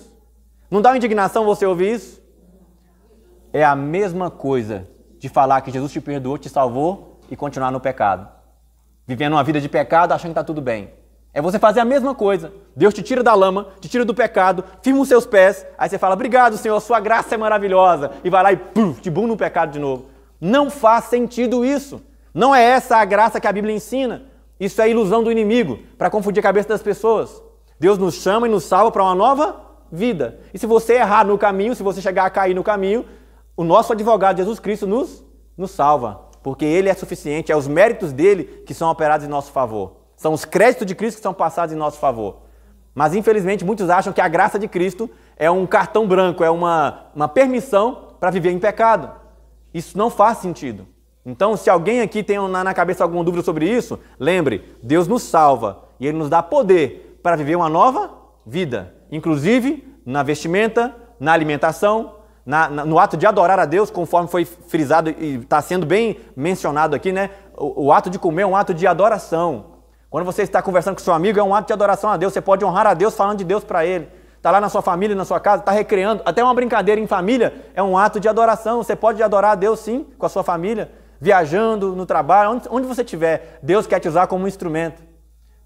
Não dá uma indignação você ouvir isso? É a mesma coisa de falar que Jesus te perdoou, te salvou e continuar no pecado. Vivendo uma vida de pecado, achando que está tudo bem. É você fazer a mesma coisa. Deus te tira da lama, te tira do pecado, firma os seus pés, aí você fala, obrigado, Senhor, sua graça é maravilhosa, e vai lá e te bum no pecado de novo. Não faz sentido isso. Não é essa a graça que a Bíblia ensina. Isso é ilusão do inimigo, para confundir a cabeça das pessoas. Deus nos chama e nos salva para uma nova vida. E se você errar no caminho, se você chegar a cair no caminho, o nosso advogado, Jesus Cristo, nos salva. Porque Ele é suficiente, é os méritos dEle que são operados em nosso favor. São os créditos de Cristo que são passados em nosso favor. Mas, infelizmente, muitos acham que a graça de Cristo é um cartão branco, é uma permissão para viver em pecado. Isso não faz sentido. Então, se alguém aqui tem na cabeça alguma dúvida sobre isso, lembre, Deus nos salva e Ele nos dá poder para viver uma nova vida. Inclusive, na vestimenta, na alimentação, no ato de adorar a Deus, conforme foi frisado e está sendo bem mencionado aqui, né? O ato de comer é um ato de adoração. Quando você está conversando com seu amigo, é um ato de adoração a Deus. Você pode honrar a Deus falando de Deus para ele. Está lá na sua família, na sua casa, está recreando. Até uma brincadeira em família é um ato de adoração. Você pode adorar a Deus, sim, com a sua família, viajando, no trabalho, onde você estiver. Deus quer te usar como um instrumento.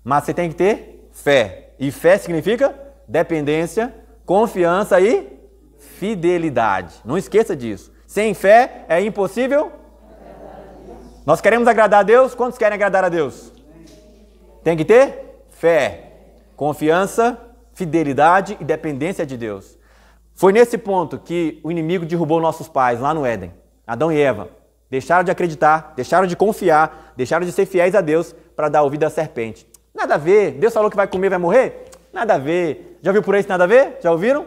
Mas você tem que ter fé. E fé significa dependência, confiança e fidelidade. Não esqueça disso. Sem fé é impossível. Nós queremos agradar a Deus. Quantos querem agradar a Deus? Tem que ter fé, confiança, fidelidade e dependência de Deus. Foi nesse ponto que o inimigo derrubou nossos pais lá no Éden. Adão e Eva deixaram de acreditar, deixaram de confiar, deixaram de ser fiéis a Deus para dar ouvido à serpente. Nada a ver. Deus falou que vai comer, vai morrer? Nada a ver. Já ouviu por aí isso nada a ver? Já ouviram?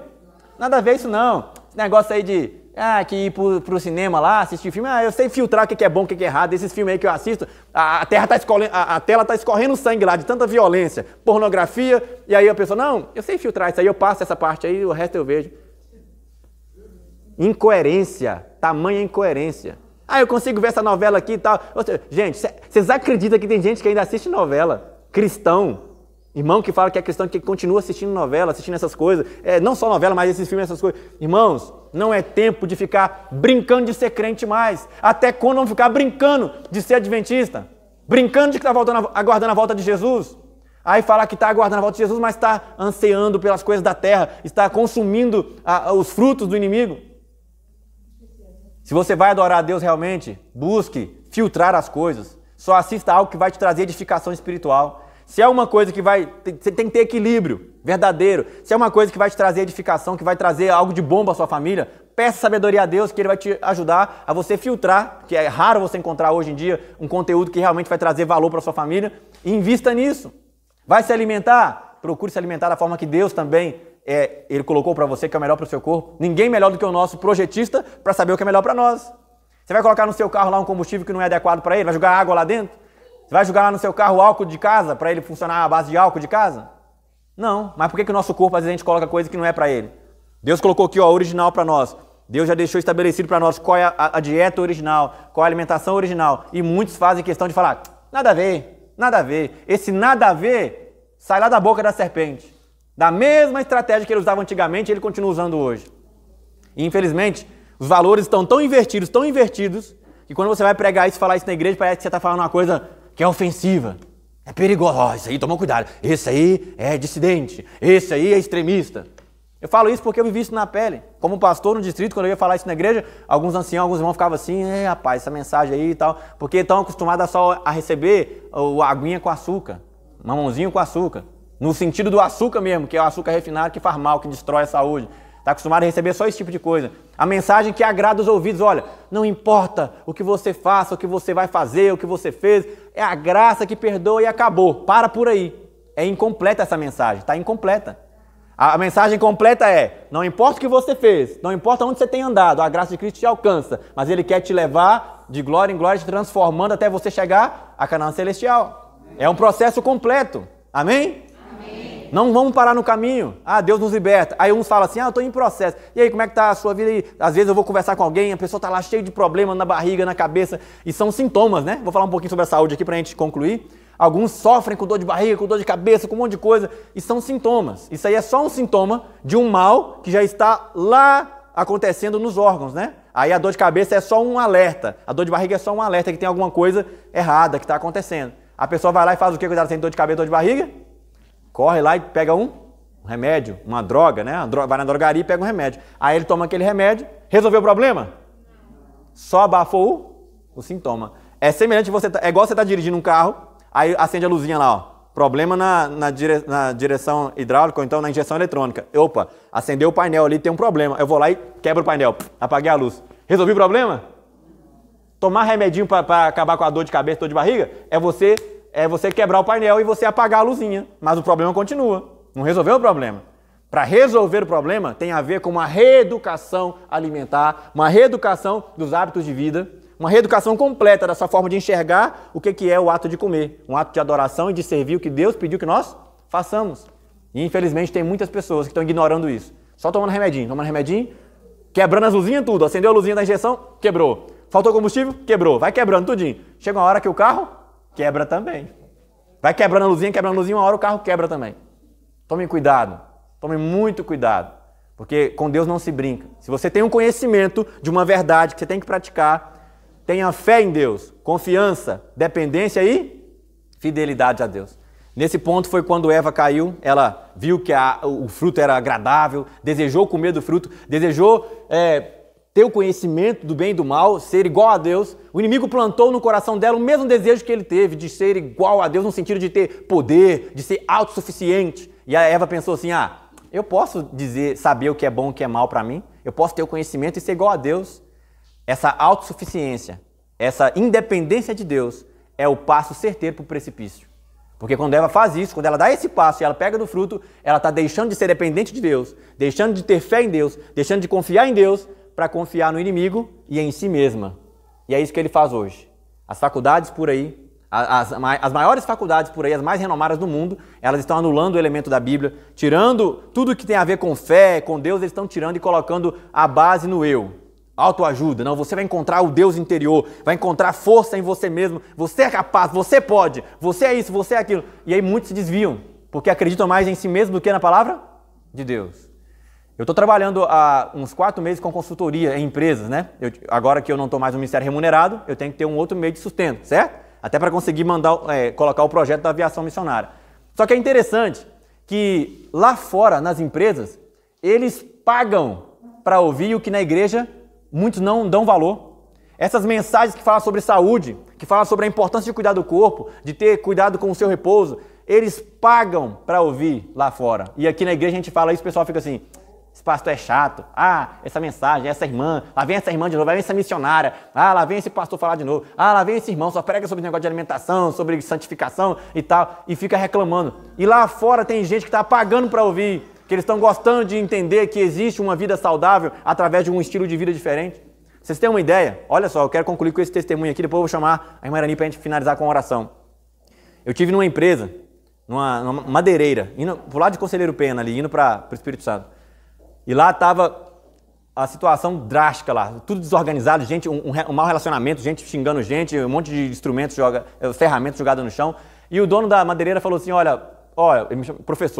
Nada a ver isso não. Esse negócio aí de que ir pro cinema lá, assistir filme, eu sei filtrar o que é bom, o que é errado. Esses filmes aí que eu assisto, a tela tá escorrendo sangue lá, de tanta violência, pornografia, e aí a pessoa, não, eu sei filtrar isso aí, eu passo essa parte aí, o resto eu vejo. Incoerência, tamanha incoerência. Eu consigo ver essa novela aqui e tal. Gente, vocês acreditam que tem gente que ainda assiste novela? Cristão, irmão que fala que é cristão, que continua assistindo novela, assistindo essas coisas, não só novela, mas esses filmes, essas coisas. Irmãos, não é tempo de ficar brincando de ser crente mais. Até quando vamos ficar brincando de ser adventista? Brincando de que está aguardando a volta de Jesus? Aí falar que está aguardando a volta de Jesus, mas está ansiando pelas coisas da terra, está consumindo os frutos do inimigo. Se você vai adorar a Deus realmente, busque filtrar as coisas. Só assista algo que vai te trazer edificação espiritual. Se é uma coisa que você tem que ter equilíbrio verdadeiro. Se é uma coisa que vai te trazer edificação, que vai trazer algo de bom para sua família, peça sabedoria a Deus, que Ele vai te ajudar a você filtrar, que é raro você encontrar hoje em dia um conteúdo que realmente vai trazer valor para sua família, e invista nisso. Vai se alimentar? Procure se alimentar da forma que Deus também Ele colocou para você, que é o melhor para o seu corpo. Ninguém melhor do que o nosso projetista para saber o que é melhor para nós. Você vai colocar no seu carro lá um combustível que não é adequado para ele? Vai jogar água lá dentro? Você vai jogar lá no seu carro álcool de casa para ele funcionar à base de álcool de casa? Não. Mas por que o nosso corpo, às vezes, a gente coloca coisa que não é para ele? Deus colocou aqui, original para nós. Deus já deixou estabelecido para nós qual é a dieta original, qual é a alimentação original. E muitos fazem questão de falar, nada a ver, nada a ver. Esse nada a ver sai lá da boca da serpente. Da mesma estratégia que ele usava antigamente, ele continua usando hoje. E, infelizmente, os valores estão tão invertidos, que quando você vai pregar isso, falar isso na igreja, parece que você está falando uma coisa que é ofensiva, é perigoso. Isso aí, toma cuidado. Esse aí é dissidente, esse aí é extremista. Eu falo isso porque eu vivi isso na pele. Como pastor no distrito, quando eu ia falar isso na igreja, alguns anciãos, alguns irmãos ficavam assim, rapaz, essa mensagem aí e tal, porque estão acostumados só a receber a aguinha com açúcar, mamãozinho com açúcar, no sentido do açúcar mesmo, que é o açúcar refinado que faz mal, que destrói a saúde. Está acostumado a receber só esse tipo de coisa. A mensagem que agrada os ouvidos, olha, não importa o que você faça, o que você vai fazer, o que você fez, é a graça que perdoa e acabou. Para por aí. É incompleta essa mensagem, está incompleta. A mensagem completa é, não importa o que você fez, não importa onde você tem andado, a graça de Cristo te alcança, mas Ele quer te levar de glória em glória, te transformando até você chegar a Canaã celestial. É um processo completo. Amém? Não vamos parar no caminho. Deus nos liberta. Aí uns falam assim, eu estou em processo. E aí, como é que está a sua vida aí? Às vezes eu vou conversar com alguém, a pessoa está lá cheia de problemas na barriga, na cabeça. E são sintomas, né? Vou falar um pouquinho sobre a saúde aqui para a gente concluir. Alguns sofrem com dor de barriga, com dor de cabeça, com um monte de coisa. E são sintomas. Isso aí é só um sintoma de um mal que já está lá acontecendo nos órgãos, né? Aí a dor de cabeça é só um alerta. A dor de barriga é só um alerta que tem alguma coisa errada que está acontecendo. A pessoa vai lá e faz o quê quando ela tem dor de cabeça, dor de barriga? Corre lá e pega um remédio, uma droga, né? Vai na drogaria e pega um remédio. Aí ele toma aquele remédio, resolveu o problema? Só abafou o sintoma. É semelhante, é igual você tá dirigindo um carro, aí acende a luzinha lá, ó. Problema na direção hidráulica ou então na injeção eletrônica. Opa, acendeu o painel ali, tem um problema. Eu vou lá e quebro o painel, apaguei a luz. Resolvi o problema? Tomar remedinho para acabar com a dor de cabeça, dor de barriga, é você quebrar o painel e você apagar a luzinha. Mas o problema continua. Não resolveu o problema. Para resolver o problema, tem a ver com uma reeducação alimentar, uma reeducação dos hábitos de vida, uma reeducação completa da sua forma de enxergar o que é o ato de comer. Um ato de adoração e de servir o que Deus pediu que nós façamos. E infelizmente tem muitas pessoas que estão ignorando isso. Só tomando remedinho, quebrando as luzinhas tudo. Acendeu a luzinha da injeção, quebrou. Faltou combustível, quebrou. Vai quebrando tudinho. Chega uma hora que o carro quebra também. Vai quebrando a luzinha, uma hora o carro quebra também. Tome cuidado, tome muito cuidado, porque com Deus não se brinca. Se você tem um conhecimento de uma verdade que você tem que praticar, tenha fé em Deus, confiança, dependência e fidelidade a Deus. Nesse ponto foi quando Eva caiu, ela viu que o fruto era agradável, desejou comer do fruto, desejou ter o conhecimento do bem e do mal, ser igual a Deus. O inimigo plantou no coração dela o mesmo desejo que ele teve, de ser igual a Deus, no sentido de ter poder, de ser autossuficiente. E a Eva pensou assim, eu posso saber o que é bom e o que é mal para mim? Eu posso ter o conhecimento e ser igual a Deus? Essa autossuficiência, essa independência de Deus é o passo certeiro para o precipício. Porque quando Eva faz isso, quando ela dá esse passo e ela pega do fruto, ela está deixando de ser dependente de Deus, deixando de ter fé em Deus, deixando de confiar em Deus para confiar no inimigo e em si mesma. E é isso que ele faz hoje. As faculdades por aí, as maiores faculdades por aí, as mais renomadas do mundo, elas estão anulando o elemento da Bíblia, tirando tudo que tem a ver com fé, com Deus, eles estão tirando e colocando a base no eu. Autoajuda, não, você vai encontrar o Deus interior, vai encontrar força em você mesmo, você é capaz, você pode, você é isso, você é aquilo. E aí muitos se desviam, porque acreditam mais em si mesmo do que na palavra de Deus. Eu estou trabalhando há uns 4 meses com consultoria em empresas, né? Agora que eu não estou mais no ministério remunerado, eu tenho que ter um outro meio de sustento, certo? Até para conseguir colocar o projeto da aviação missionária. Só que é interessante que lá fora, nas empresas, eles pagam para ouvir o que na igreja muitos não dão valor. Essas mensagens que falam sobre saúde, que falam sobre a importância de cuidar do corpo, de ter cuidado com o seu repouso, eles pagam para ouvir lá fora. E aqui na igreja a gente fala isso, o pessoal fica assim, esse pastor é chato, essa mensagem, essa irmã, lá vem essa irmã de novo, lá vem essa missionária, lá vem esse pastor falar de novo, lá vem esse irmão, só prega sobre negócio de alimentação, sobre santificação e tal, e fica reclamando. E lá fora tem gente que está pagando para ouvir, que eles estão gostando de entender que existe uma vida saudável através de um estilo de vida diferente. Vocês têm uma ideia? Olha só, eu quero concluir com esse testemunho aqui, depois eu vou chamar a irmã Irani para a gente finalizar com a oração. Eu tive numa empresa, numa madeireira, indo pro lado de Conselheiro Pena ali, indo para o Espírito Santo. E lá estava a situação drástica lá, tudo desorganizado, gente, um mau relacionamento, gente xingando gente, um monte de instrumentos, ferramentas jogadas no chão. E o dono da madeireira falou assim, olha, ele me chama,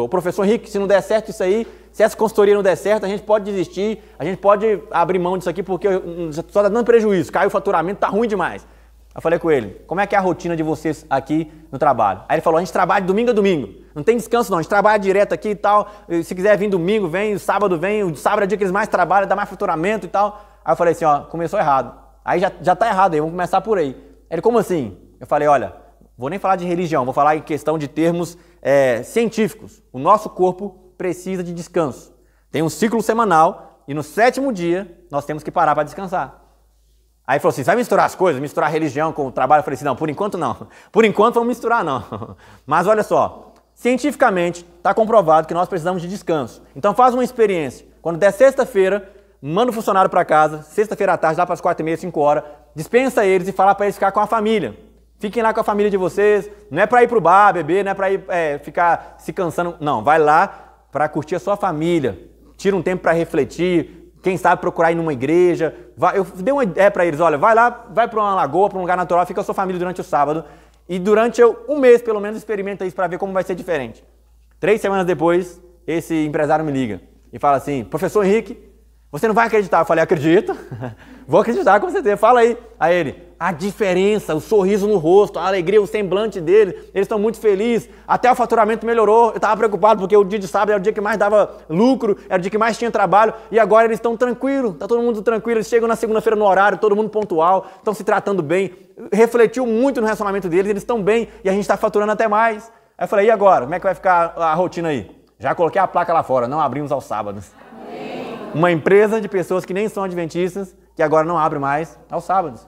professor Henrique, se não der certo isso aí, se essa consultoria não der certo, a gente pode desistir, a gente pode abrir mão disso aqui porque só está dando prejuízo, caiu o faturamento, está ruim demais. Eu falei com ele, como é que é a rotina de vocês aqui no trabalho? Aí ele falou, a gente trabalha de domingo a domingo, não tem descanso não, a gente trabalha direto aqui e tal, se quiser vir domingo, vem, o sábado vem, o sábado é o dia que eles mais trabalham, dá mais faturamento e tal. Aí eu falei assim, começou errado, aí já está errado aí, vamos começar por aí. Ele, como assim? Eu falei, olha, vou nem falar de religião, vou falar em questão de termos científicos. O nosso corpo precisa de descanso. Tem um ciclo semanal e no 7º dia nós temos que parar para descansar. Aí ele falou assim, você vai misturar as coisas, misturar religião com o trabalho? Eu falei assim, não, por enquanto não. Por enquanto vamos misturar não. Mas olha só, cientificamente está comprovado que nós precisamos de descanso. Então faz uma experiência. Quando der sexta-feira, manda o funcionário para casa, sexta-feira à tarde, lá para as 4h30, 5 horas, dispensa eles e fala para eles ficar com a família. Fiquem lá com a família de vocês, não é para ir pro bar, beber, não é para ir ficar se cansando, não, vai lá para curtir a sua família, tira um tempo para refletir, quem sabe procurar ir numa igreja, eu dei uma ideia para eles, olha, vai lá, vai para uma lagoa, para um lugar natural, fica com a sua família durante o sábado e durante um mês pelo menos experimenta isso para ver como vai ser diferente. 3 semanas depois, esse empresário me liga e fala assim, professor Henrique, você não vai acreditar? Eu falei, acredito, vou acreditar com certeza, fala aí. Aí ele, a diferença, o sorriso no rosto, a alegria, o semblante dele, eles estão muito felizes, até o faturamento melhorou, eu estava preocupado porque o dia de sábado era o dia que mais dava lucro, era o dia que mais tinha trabalho, e agora eles estão tranquilos, está todo mundo tranquilo, eles chegam na segunda-feira no horário, todo mundo pontual, estão se tratando bem, refletiu muito no relacionamento deles, eles estão bem e a gente está faturando até mais. Aí eu falei, e agora, como é que vai ficar a rotina aí? Já coloquei a placa lá fora, não abrimos aos sábados. Uma empresa de pessoas que nem são adventistas, que agora não abre mais aos sábados.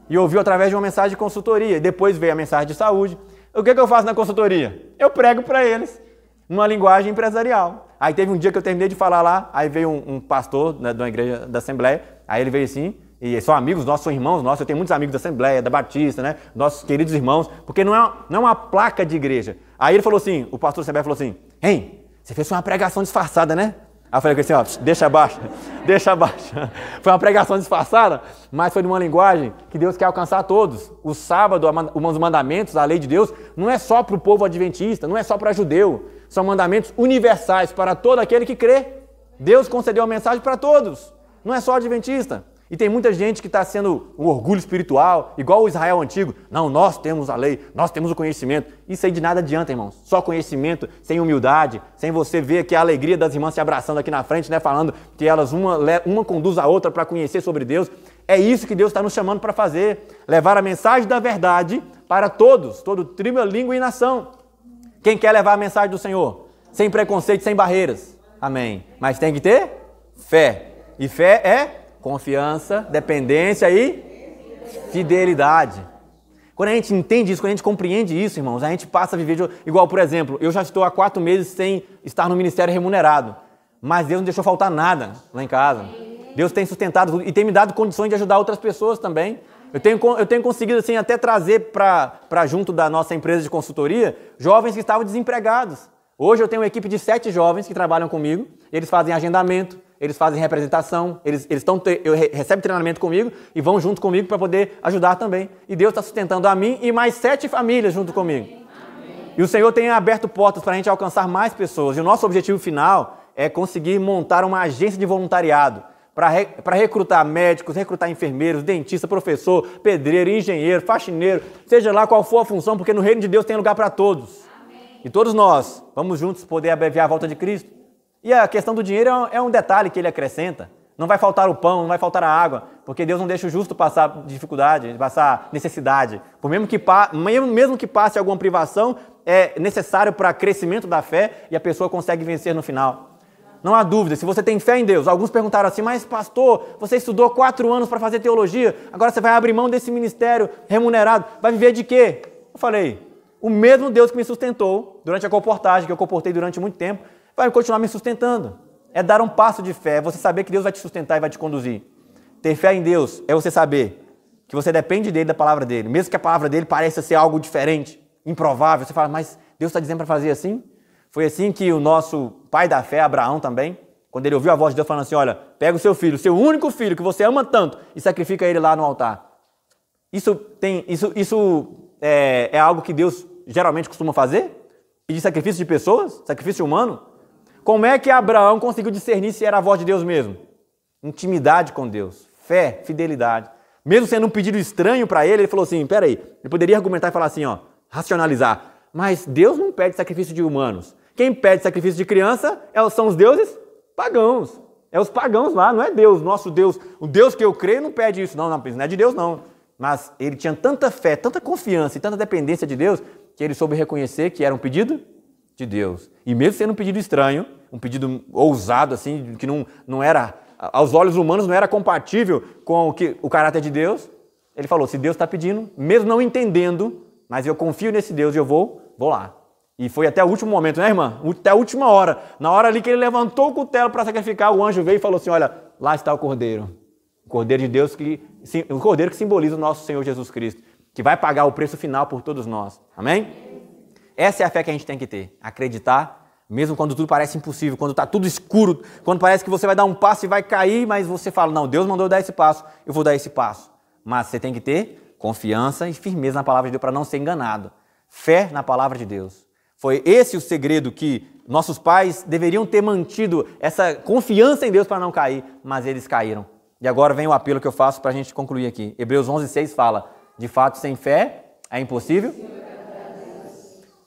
E ouviu através de uma mensagem de consultoria. Depois veio a mensagem de saúde. O que eu faço na consultoria? Eu prego para eles uma linguagem empresarial. Aí teve um dia que eu terminei de falar lá, aí veio um pastor, né, de uma igreja da Assembleia, aí ele veio assim, e são amigos nossos, são irmãos nossos, eu tenho muitos amigos da Assembleia, da Batista, né, nossos queridos irmãos, porque não é uma placa de igreja. Aí ele falou assim, o pastor da Assembleia falou assim, hein, você fez uma pregação disfarçada, né? Aí eu falei assim, ó, deixa abaixo, deixa abaixo. Foi uma pregação disfarçada, mas foi numa linguagem que Deus quer alcançar todos. O sábado, os mandamentos, a lei de Deus, não é só para o povo adventista, não é só para judeu. São mandamentos universais para todo aquele que crê. Deus concedeu a mensagem para todos, não é só adventista. E tem muita gente que está sendo um orgulho espiritual, igual o Israel antigo. Não, nós temos a lei, nós temos o conhecimento. Isso aí de nada adianta, irmãos. Só conhecimento, sem humildade, sem você ver que a alegria das irmãs se abraçando aqui na frente, né, falando que elas uma conduz a outra para conhecer sobre Deus. É isso que Deus está nos chamando para fazer. Levar a mensagem da verdade para todos, todo tribo, língua e nação. Quem quer levar a mensagem do Senhor? Sem preconceito, sem barreiras. Amém. Mas tem que ter fé. E fé é confiança, dependência e fidelidade. Quando a gente entende isso, quando a gente compreende isso, irmãos, a gente passa a viver igual, por exemplo, eu já estou há 4 meses sem estar no ministério remunerado, mas Deus não deixou faltar nada lá em casa. Deus tem sustentado e tem me dado condições de ajudar outras pessoas também. Eu tenho conseguido assim, até trazer para junto da nossa empresa de consultoria jovens que estavam desempregados. Hoje eu tenho uma equipe de 7 jovens que trabalham comigo, eles fazem agendamento, eles fazem representação, eles recebem treinamento comigo e vão junto comigo para poder ajudar também. E Deus está sustentando a mim e mais 7 famílias junto comigo. Amém. E o Senhor tem aberto portas para a gente alcançar mais pessoas. E o nosso objetivo final é conseguir montar uma agência de voluntariado para recrutar médicos, recrutar enfermeiros, dentista, professor, pedreiro, engenheiro, faxineiro, seja lá qual for a função, porque no reino de Deus tem lugar para todos. Amém. E todos nós vamos juntos poder abreviar a volta de Cristo. E a questão do dinheiro é um detalhe que ele acrescenta. Não vai faltar o pão, não vai faltar a água, porque Deus não deixa o justo passar dificuldade, passar necessidade. Mesmo que passe alguma privação, é necessário para crescimento da fé e a pessoa consegue vencer no final. Não há dúvida, se você tem fé em Deus. Alguns perguntaram assim, mas pastor, você estudou 4 anos para fazer teologia, agora você vai abrir mão desse ministério remunerado, vai viver de quê? Eu falei, o mesmo Deus que me sustentou durante a colportagem, que eu colportei durante muito tempo, vai continuar me sustentando. É dar um passo de fé, é você saber que Deus vai te sustentar e vai te conduzir. Ter fé em Deus é você saber que você depende dele, da palavra dele. Mesmo que a palavra dele pareça ser algo diferente, improvável, você fala, mas Deus está dizendo para fazer assim? Foi assim que o nosso pai da fé, Abraão também, quando ele ouviu a voz de Deus falando assim, olha, pega o seu filho, seu único filho, que você ama tanto, e sacrifica ele lá no altar. Isso é algo que Deus geralmente costuma fazer? Pedir sacrifício de pessoas? Sacrifício humano? Como é que Abraão conseguiu discernir se era a voz de Deus mesmo? Intimidade com Deus, fé, fidelidade. Mesmo sendo um pedido estranho para ele, ele falou assim, peraí, ele poderia argumentar e falar assim, ó, racionalizar, mas Deus não pede sacrifício de humanos. Quem pede sacrifício de criança são os deuses pagãos. É os pagãos lá, não é Deus, nosso Deus. O Deus que eu creio não pede isso, não é de Deus não. Mas ele tinha tanta fé, tanta confiança e tanta dependência de Deus, que ele soube reconhecer que era um pedido de Deus. E mesmo sendo um pedido estranho, um pedido ousado, assim, que não era, aos olhos humanos, não era compatível com o caráter de Deus, ele falou, se Deus está pedindo, mesmo não entendendo, mas eu confio nesse Deus e eu vou lá. E foi até o último momento, né, irmã? Até a última hora. Na hora ali que ele levantou o cutelo para sacrificar, o anjo veio e falou assim, olha, lá está o Cordeiro. O Cordeiro de Deus, o Cordeiro que simboliza o nosso Senhor Jesus Cristo, que vai pagar o preço final por todos nós. Amém? Essa é a fé que a gente tem que ter. Acreditar, mesmo quando tudo parece impossível, quando está tudo escuro, quando parece que você vai dar um passo e vai cair, mas você fala, não, Deus mandou eu dar esse passo, eu vou dar esse passo. Mas você tem que ter confiança e firmeza na palavra de Deus para não ser enganado. Fé na palavra de Deus. Foi esse o segredo que nossos pais deveriam ter mantido, essa confiança em Deus para não cair, mas eles caíram. E agora vem o apelo que eu faço para a gente concluir aqui. Hebreus 11:6 fala, de fato, sem fé é impossível.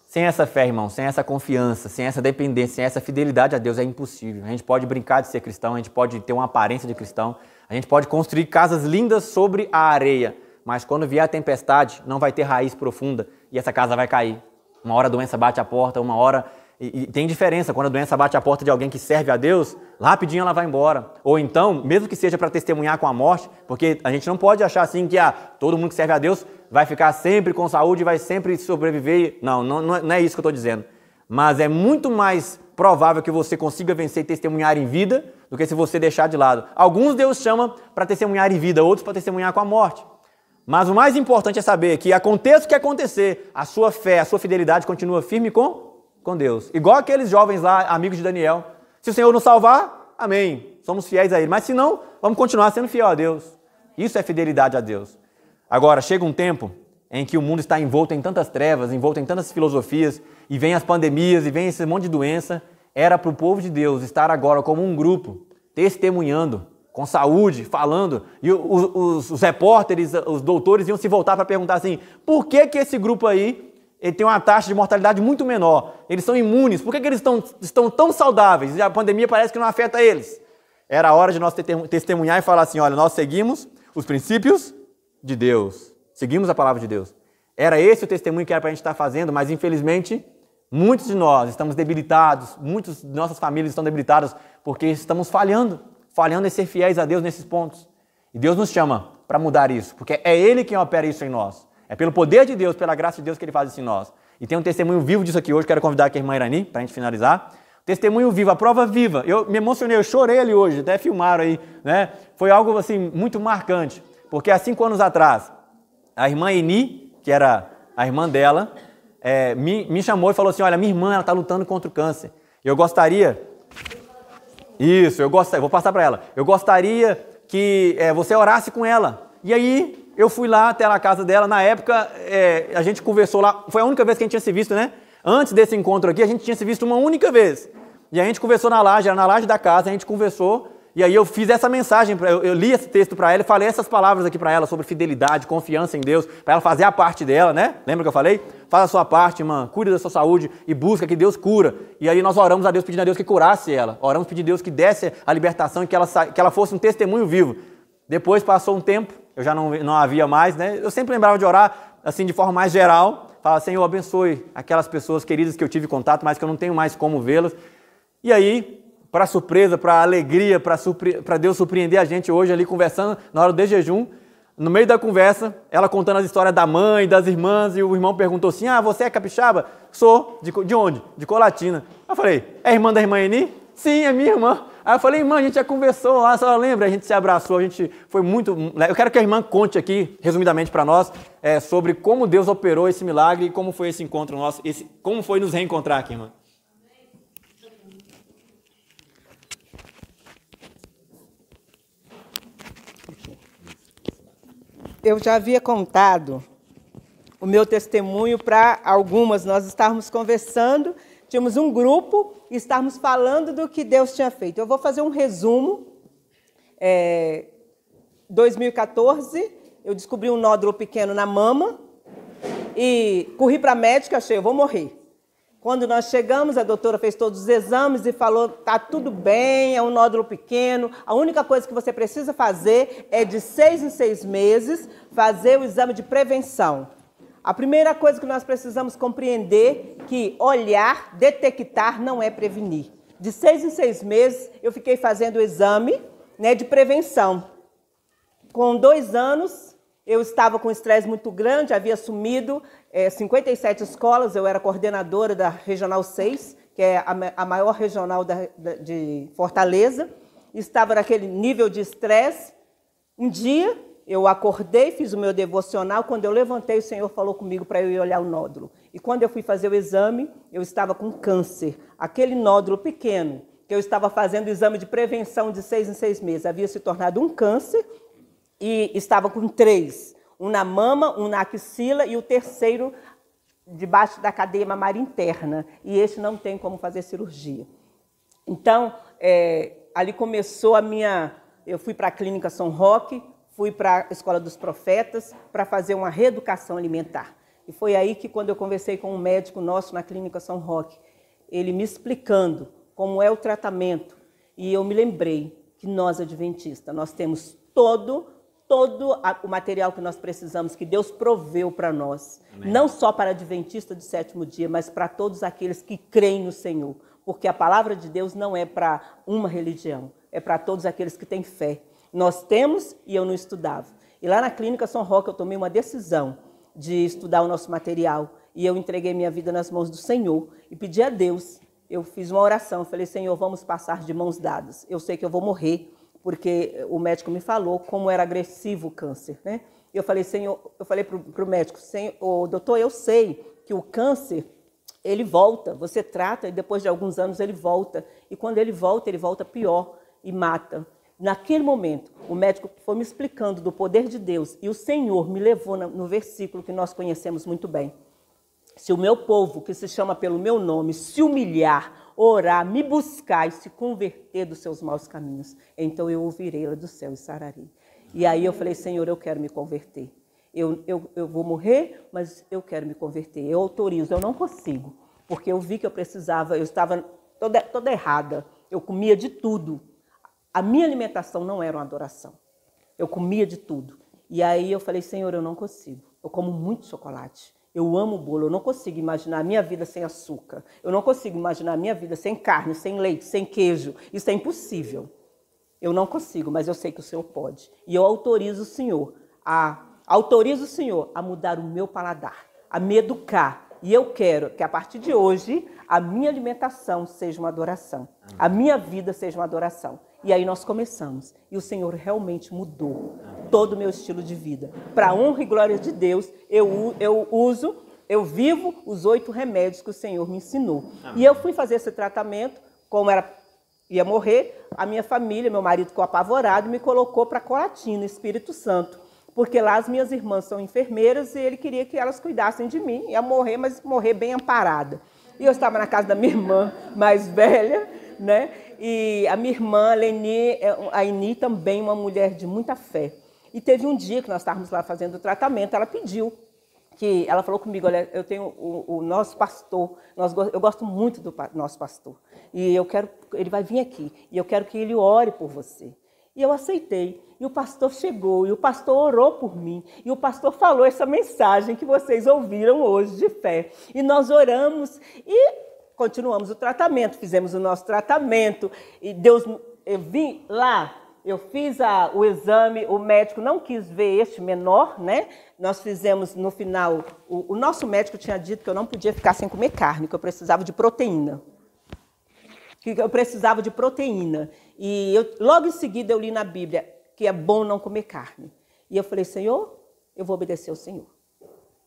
Sem essa fé, irmão, sem essa confiança, sem essa dependência, sem essa fidelidade a Deus é impossível. A gente pode brincar de ser cristão, a gente pode ter uma aparência de cristão, a gente pode construir casas lindas sobre a areia, mas quando vier a tempestade, não vai ter raiz profunda e essa casa vai cair. Uma hora a doença bate a porta, uma hora... E tem diferença, quando a doença bate a porta de alguém que serve a Deus, rapidinho ela vai embora. Ou então, mesmo que seja para testemunhar com a morte, porque a gente não pode achar assim que todo mundo que serve a Deus vai ficar sempre com saúde e vai sempre sobreviver. Não é isso que eu estou dizendo. Mas é muito mais provável que você consiga vencer e testemunhar em vida do que se você deixar de lado. Alguns Deus chama para testemunhar em vida, outros para testemunhar com a morte. Mas o mais importante é saber que aconteça o que acontecer, a sua fé, a sua fidelidade continua firme com Deus. Igual aqueles jovens lá, amigos de Daniel, Se o Senhor nos salvar, amém, somos fiéis a Ele. Mas se não, vamos continuar sendo fiel a Deus. Isso é fidelidade a Deus. Agora, chega um tempo em que o mundo está envolto em tantas trevas, envolto em tantas filosofias, e vem as pandemias, e vem esse monte de doença. Era para o povo de Deus estar agora como um grupo, testemunhando, com saúde, falando, e os repórteres, os doutores iam se voltar para perguntar assim, por que esse grupo aí ele tem uma taxa de mortalidade muito menor? Eles são imunes, por que eles estão tão saudáveis? E a pandemia parece que não afeta eles. Era a hora de nós testemunhar e falar assim, olha, nós seguimos os princípios de Deus, seguimos a palavra de Deus. Era esse o testemunho que era para a gente estar fazendo, mas infelizmente muitos de nós estamos debilitados, muitas de nossas famílias estão debilitadas porque estamos falhando em ser fiéis a Deus nesses pontos. E Deus nos chama para mudar isso, porque é Ele quem opera isso em nós. É pelo poder de Deus, pela graça de Deus que Ele faz isso em nós. E tem um testemunho vivo disso aqui hoje, quero convidar aqui a irmã Irani para a gente finalizar. Testemunho vivo, a prova viva. Eu me emocionei, eu chorei ali hoje, até filmaram aí, né? Foi algo assim muito marcante, porque há 5 anos atrás, a irmã Eni, que era a irmã dela, me chamou e falou assim, olha, minha irmã ela está lutando contra o câncer. Eu gostaria... Isso, vou passar para ela. Eu gostaria que você orasse com ela. E aí, eu fui lá até a casa dela. Na época, a gente conversou lá. Foi a única vez que a gente tinha se visto, né? Antes desse encontro aqui, a gente tinha se visto uma única vez. E a gente conversou na laje, era na laje da casa, a gente conversou. E aí eu fiz essa mensagem, eu li esse texto para ela e falei essas palavras aqui para ela sobre fidelidade, confiança em Deus, para ela fazer a parte dela, né? Lembra que eu falei? Faz a sua parte, irmã, cuida da sua saúde e busca que Deus cura. E aí nós oramos a Deus pedindo a Deus que curasse ela. Oramos pedindo a Deus que desse a libertação e que ela fosse um testemunho vivo. Depois passou um tempo, eu já não havia mais, né? Eu sempre lembrava de orar assim de forma mais geral. Fala, Senhor, abençoe aquelas pessoas queridas que eu tive contato, mas que eu não tenho mais como vê-las. E aí... para surpresa, para alegria, para Deus surpreender a gente hoje ali conversando na hora do jejum. No meio da conversa, ela contando as histórias da mãe, das irmãs, e o irmão perguntou assim, você é capixaba? Sou. De onde? De Colatina. Eu falei, é irmã da irmã Eni? Sim, é minha irmã. Aí eu falei, irmã, a gente já conversou lá, a senhora lembra? A gente se abraçou, a gente foi muito... Eu quero que a irmã conte aqui, resumidamente para nós, sobre como Deus operou esse milagre e como foi esse encontro nosso, como foi nos reencontrar aqui, irmã. Eu já havia contado o meu testemunho para algumas. Nós estávamos conversando, tínhamos um grupo e estávamos falando do que Deus tinha feito. Eu vou fazer um resumo. 2014, eu descobri um nódulo pequeno na mama e corri para a médica, achei, eu vou morrer. Quando nós chegamos, a doutora fez todos os exames e falou, tá tudo bem, é um nódulo pequeno, a única coisa que você precisa fazer é de 6 em 6 meses fazer o exame de prevenção. A primeira coisa que nós precisamos compreender é que olhar, detectar não é prevenir. De 6 em 6 meses eu fiquei fazendo o exame, né, de prevenção. Com 2 anos... eu estava com estresse muito grande, havia assumido 57 escolas, eu era coordenadora da Regional 6, que é a maior regional de Fortaleza, estava naquele nível de estresse. Um dia, eu acordei, fiz o meu devocional, quando eu levantei, o Senhor falou comigo para eu ir olhar o nódulo. E quando eu fui fazer o exame, eu estava com câncer. Aquele nódulo pequeno, que eu estava fazendo o exame de prevenção de 6 em 6 meses, havia se tornado um câncer, e estava com 3, um na mama, um na axila e o terceiro debaixo da cadeia mamária interna. E este não tem como fazer cirurgia. Então, ali começou a minha... Eu fui para a Clínica São Roque, fui para a Escola dos Profetas para fazer uma reeducação alimentar. E foi aí que, quando eu conversei com um médico nosso na Clínica São Roque, ele me explicando como é o tratamento, e eu me lembrei que nós, adventistas, nós temos todo o material que nós precisamos, que Deus proveu para nós. Amém. Não só para adventistas de 7º dia, mas para todos aqueles que creem no Senhor. Porque a palavra de Deus não é para uma religião, é para todos aqueles que têm fé. Nós temos e eu não estudava. E lá na Clínica São Roque eu tomei uma decisão de estudar o nosso material. E eu entreguei minha vida nas mãos do Senhor e pedi a Deus. Eu fiz uma oração, falei, Senhor, vamos passar de mãos dadas. Eu sei que eu vou morrer, porque o médico me falou como era agressivo o câncer, né? Eu falei, Senhor, eu falei para o médico, Senhor, doutor, eu sei que o câncer ele volta, você trata e depois de alguns anos ele volta. E quando ele volta pior e mata. Naquele momento, o médico foi me explicando do poder de Deus e o Senhor me levou no versículo que nós conhecemos muito bem. Se o meu povo, que se chama pelo meu nome, se humilhar, orar, me buscar e se converter dos seus maus caminhos, então eu ouvirei lá do céu e sararei. E aí eu falei, Senhor, eu quero me converter. Eu vou morrer, mas eu quero me converter. Eu autorizo, eu não consigo, porque eu vi que eu precisava, eu estava toda errada. Eu comia de tudo. A minha alimentação não era uma adoração. Eu comia de tudo. E aí eu falei, Senhor, eu não consigo. Eu como muito chocolate. Eu amo bolo. Eu não consigo imaginar a minha vida sem açúcar. Eu não consigo imaginar a minha vida sem carne, sem leite, sem queijo. Isso é impossível. Eu não consigo, mas eu sei que o Senhor pode. E eu autorizo o Senhor a mudar o meu paladar, a me educar. E eu quero que, a partir de hoje, a minha alimentação seja uma adoração. A minha vida seja uma adoração. E aí nós começamos. E o Senhor realmente mudou todo o meu estilo de vida. Para a honra e glória de Deus, eu vivo os 8 remédios que o Senhor me ensinou. E eu fui fazer esse tratamento, como ia morrer, a minha família, meu marido ficou apavorado, me colocou para Colatina, Espírito Santo. Porque lá as minhas irmãs são enfermeiras e ele queria que elas cuidassem de mim. Ia morrer, mas morrer bem amparada. E eu estava na casa da minha irmã mais velha, né? E a minha irmã, a Eni, também uma mulher de muita fé. E teve um dia que nós estávamos lá fazendo o tratamento, ela pediu, ela falou comigo, olha, eu tenho o nosso pastor, eu gosto muito do nosso pastor, e ele vai vir aqui, e eu quero que ele ore por você. E eu aceitei. E o pastor chegou, e o pastor orou por mim. E o pastor falou essa mensagem que vocês ouviram hoje de fé. E nós oramos e continuamos o tratamento. Fizemos o nosso tratamento. E eu vim lá, eu fiz o exame, o médico não quis ver este menor, né? Nós fizemos no final, o nosso médico tinha dito que eu não podia ficar sem comer carne, que eu precisava de proteína. E logo em seguida eu li na Bíblia que é bom não comer carne. E eu falei, Senhor, eu vou obedecer ao Senhor.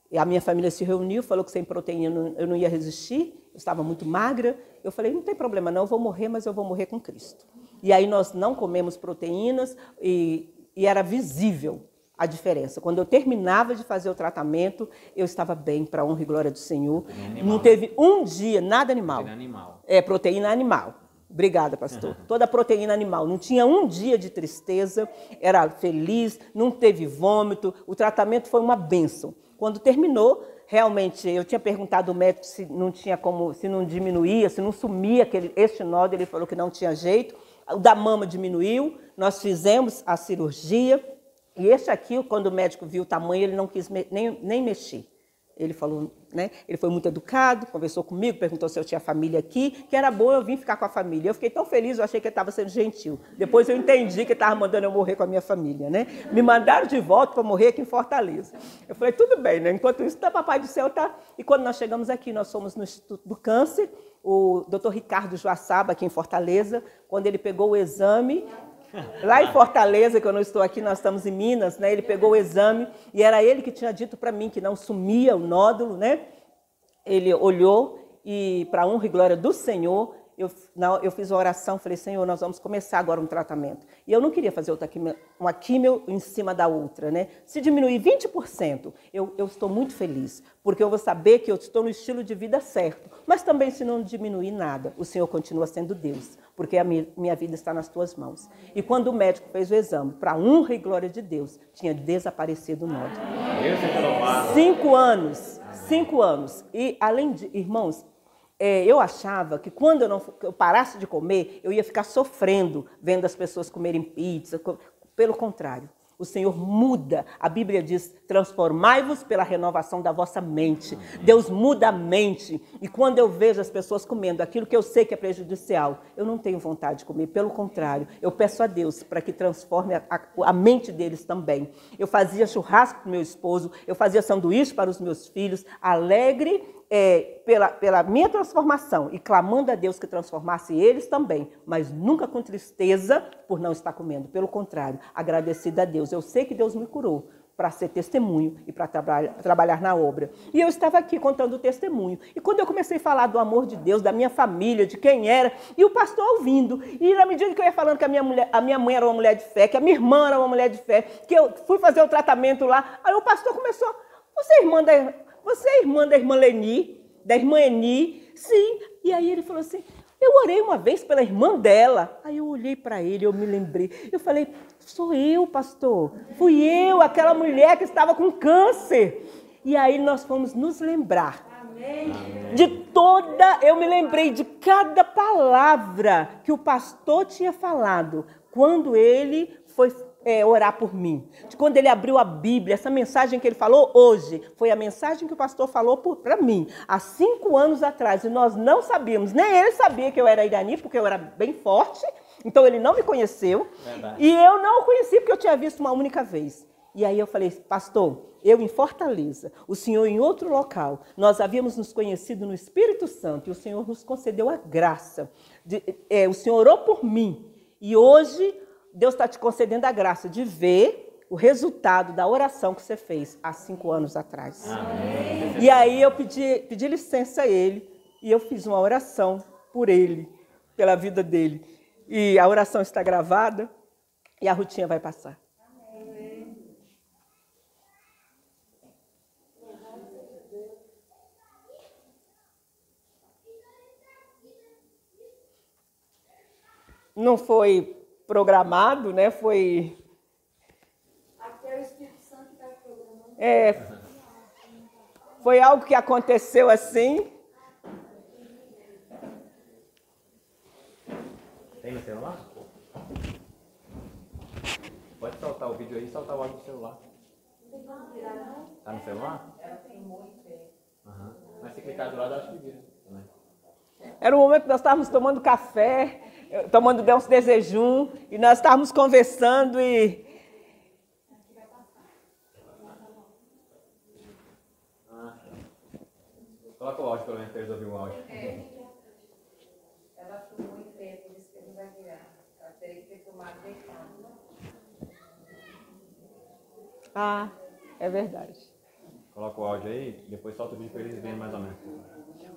E a minha família se reuniu, falou que sem proteína eu não ia resistir, eu estava muito magra. Eu falei, não tem problema não, eu vou morrer, mas eu vou morrer com Cristo. E aí nós não comemos proteínas e era visível a diferença. Quando eu terminava de fazer o tratamento, eu estava bem, para a honra e glória do Senhor. Não teve um dia, nada animal. Proteína animal. Proteína animal. Obrigada, pastor. Toda proteína animal. Não tinha um dia de tristeza, era feliz, não teve vômito. O tratamento foi uma bênção. Quando terminou, realmente, eu tinha perguntado ao médico se não tinha como, se não diminuía, se não sumia este nódulo, ele falou que não tinha jeito. O da mama diminuiu, nós fizemos a cirurgia. E este aqui, quando o médico viu o tamanho, ele não quis nem mexer. Ele falou, né? Ele foi muito educado, conversou comigo, perguntou se eu tinha família aqui, que era bom eu vir ficar com a família. Eu fiquei tão feliz, eu achei que ele estava sendo gentil. Depois eu entendi que ele estava mandando eu morrer com a minha família, né? Me mandaram de volta para morrer aqui em Fortaleza. Eu falei, tudo bem, né? Enquanto isso, Papai do Céu tá. E quando nós chegamos aqui, nós fomos no Instituto do Câncer, o Dr. Ricardo Joaçaba, aqui em Fortaleza, quando ele pegou o exame. Lá em Fortaleza, que eu não estou aqui, nós estamos em Minas, né? Ele pegou o exame e era ele que tinha dito para mim que não sumia o nódulo, né? Ele olhou e, para a honra e glória do Senhor, eu fiz uma oração, falei, Senhor, nós vamos começar agora um tratamento. E eu não queria fazer uma químio em cima da outra, né? Se diminuir 20%, eu estou muito feliz, porque eu vou saber que eu estou no estilo de vida certo. Mas também, se não diminuir nada, o Senhor continua sendo Deus, porque a minha vida está nas tuas mãos. E quando o médico fez o exame, para a honra e glória de Deus, tinha desaparecido o nódulo. 5 anos. 5 anos. E, além de, irmãos, eu achava que quando eu parasse de comer, eu ia ficar sofrendo vendo as pessoas comerem pizza. Pelo contrário, o Senhor muda. A Bíblia diz, transformai-vos pela renovação da vossa mente. Deus muda a mente. E quando eu vejo as pessoas comendo aquilo que eu sei que é prejudicial, eu não tenho vontade de comer. Pelo contrário, eu peço a Deus para que transforme a mente deles também. Eu fazia churrasco para o meu esposo, eu fazia sanduíche para os meus filhos, alegre pela minha transformação e clamando a Deus que transformasse eles também, mas nunca com tristeza por não estar comendo. Pelo contrário, agradecida a Deus. Eu sei que Deus me curou, para ser testemunho e para trabalhar na obra. E eu estava aqui contando o testemunho. E quando eu comecei a falar do amor de Deus, da minha família, de quem era, e o pastor ouvindo, e na medida que eu ia falando que a minha mãe era uma mulher de fé, que a minha irmã era uma mulher de fé, que eu fui fazer o tratamento lá, aí o pastor começou, você é irmã da irmã Leni, da irmã Eni? Sim. E aí ele falou assim, eu orei uma vez pela irmã dela. Aí eu olhei para ele, eu me lembrei. Eu falei, sou eu, pastor. Fui eu, aquela mulher que estava com câncer. E aí nós fomos nos lembrar. Amém. De toda... Eu me lembrei de cada palavra que o pastor tinha falado quando ele foi orar por mim. De quando ele abriu a Bíblia, essa mensagem que ele falou hoje, foi a mensagem que o pastor falou para mim, há 5 anos atrás, e nós não sabíamos, nem ele sabia que eu era Irani, porque eu era bem forte, então ele não me conheceu, verdade. E eu não o conheci porque eu tinha visto uma única vez. E aí eu falei, pastor, eu em Fortaleza, o senhor em outro local, nós havíamos nos conhecido no Espírito Santo, e o senhor nos concedeu a graça, o senhor orou por mim, e hoje Deus está te concedendo a graça de ver o resultado da oração que você fez há 5 anos atrás. Amém. E aí eu pedi licença a ele e eu fiz uma oração por ele, pela vida dele. E a oração está gravada e a Rutinha vai passar. Amém. Não foi programado, né? Foi... Até o Espírito Santo está programando. Foi algo que aconteceu assim. Tem no celular? Pode soltar o vídeo aí e soltar o áudio do celular. Tá no celular? Ela tem muito. Uhum. Mas se clicar do lado, acho que vira também. Era um momento que nós estávamos tomando café, tomando Deus desejum, e nós estávamos conversando e... Coloca o áudio, pelo menos, para eles ouvirem o áudio. Ela fumou em pé, por isso que ele vai virar. Ela teria que ter tomado deitado. Ah, é verdade. Coloca o áudio aí, depois solta o vídeo para eles verem mais ou menos.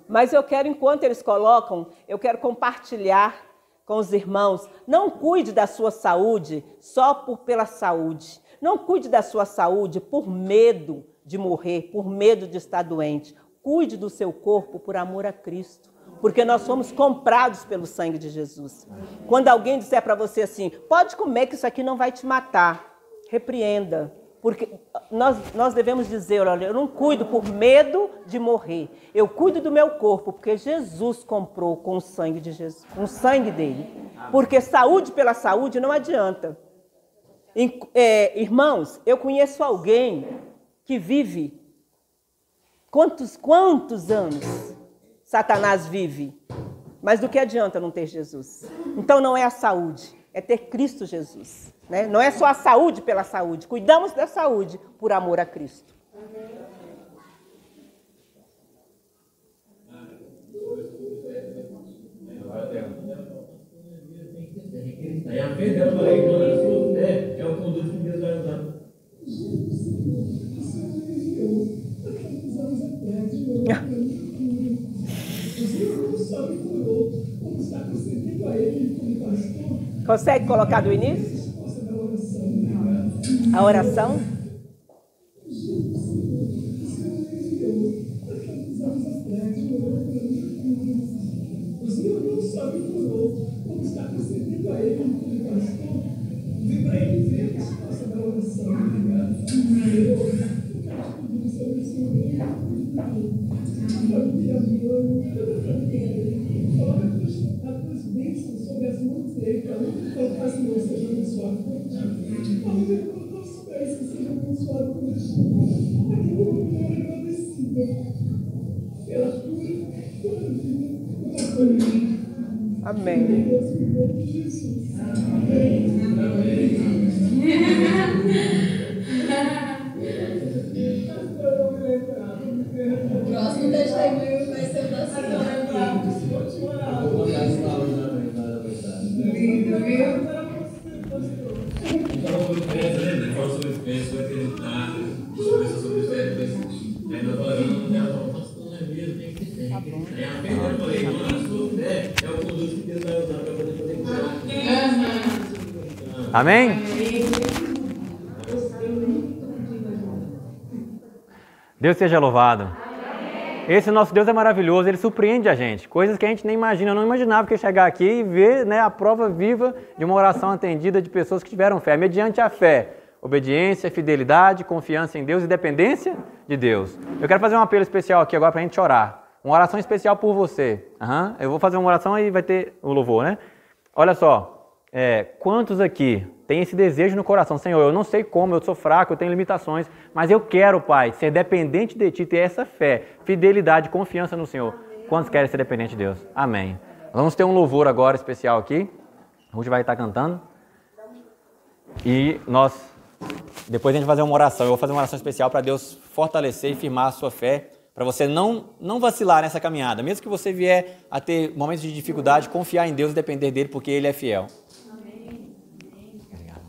Mas eu quero, enquanto eles colocam, eu quero compartilhar com os irmãos. Não cuide da sua saúde só pela saúde. Não cuide da sua saúde por medo de morrer, por medo de estar doente. Cuide do seu corpo por amor a Cristo. Porque nós somos comprados pelo sangue de Jesus. Quando alguém disser para você assim, pode comer que isso aqui não vai te matar, repreenda. Porque nós devemos dizer, olha, eu não cuido por medo de morrer. Eu cuido do meu corpo, porque Jesus comprou com o sangue de Jesus, com o sangue dele. Porque saúde pela saúde não adianta. Irmãos, eu conheço alguém que vive... Quantos anos Satanás vive? Mas do que adianta não ter Jesus? Então não é a saúde, é ter Cristo Jesus. Né? Não é só a saúde pela saúde. Cuidamos da saúde por amor a Cristo. É a fé dela vai é o conduto que Deus vai usar. Consegue colocar do início? A oração? O Senhor não só me curou, como está concedendo a ele como pastor. Vem para ele ver a resposta da oração. Eu quero te pedir sobre o Senhor. A família mãe, coloca as tuas bênçãos sobre as mãos dele, para onde tocar, Senhor, seja abençoado por ti. Aonde ele colocar os pés, que seja abençoado por ti. Aquilo que eu quero agradecido pela tua vida. Amém. O próximo testemunho vai ser o da senhora. Lindo, viu? Então, sobre crença, vai acreditar. Amém? Deus seja louvado. Esse nosso Deus é maravilhoso, Ele surpreende a gente. Coisas que a gente nem imagina. Eu não imaginava que eu ia chegar aqui e ver, né, a prova viva de uma oração atendida de pessoas que tiveram fé. Mediante a fé, obediência, fidelidade, confiança em Deus e dependência de Deus. Eu quero fazer um apelo especial aqui agora para a gente orar. Uma oração especial por você. Eu vou fazer uma oração e vai ter o louvor, né? Olha só, quantos aqui têm esse desejo no coração? Senhor, eu não sei como, eu sou fraco, eu tenho limitações, mas eu quero, Pai, ser dependente de Ti, ter essa fé, fidelidade, confiança no Senhor. Quantos querem ser dependente de Deus? Amém. Vamos ter um louvor agora especial aqui. A Ruth vai estar cantando. E depois a gente vai fazer uma oração. Eu vou fazer uma oração especial para Deus fortalecer e firmar a sua fé, para você não vacilar nessa caminhada. Mesmo que você vier a ter momentos de dificuldade, confiar em Deus e depender dEle, porque Ele é fiel. Amém. Obrigado.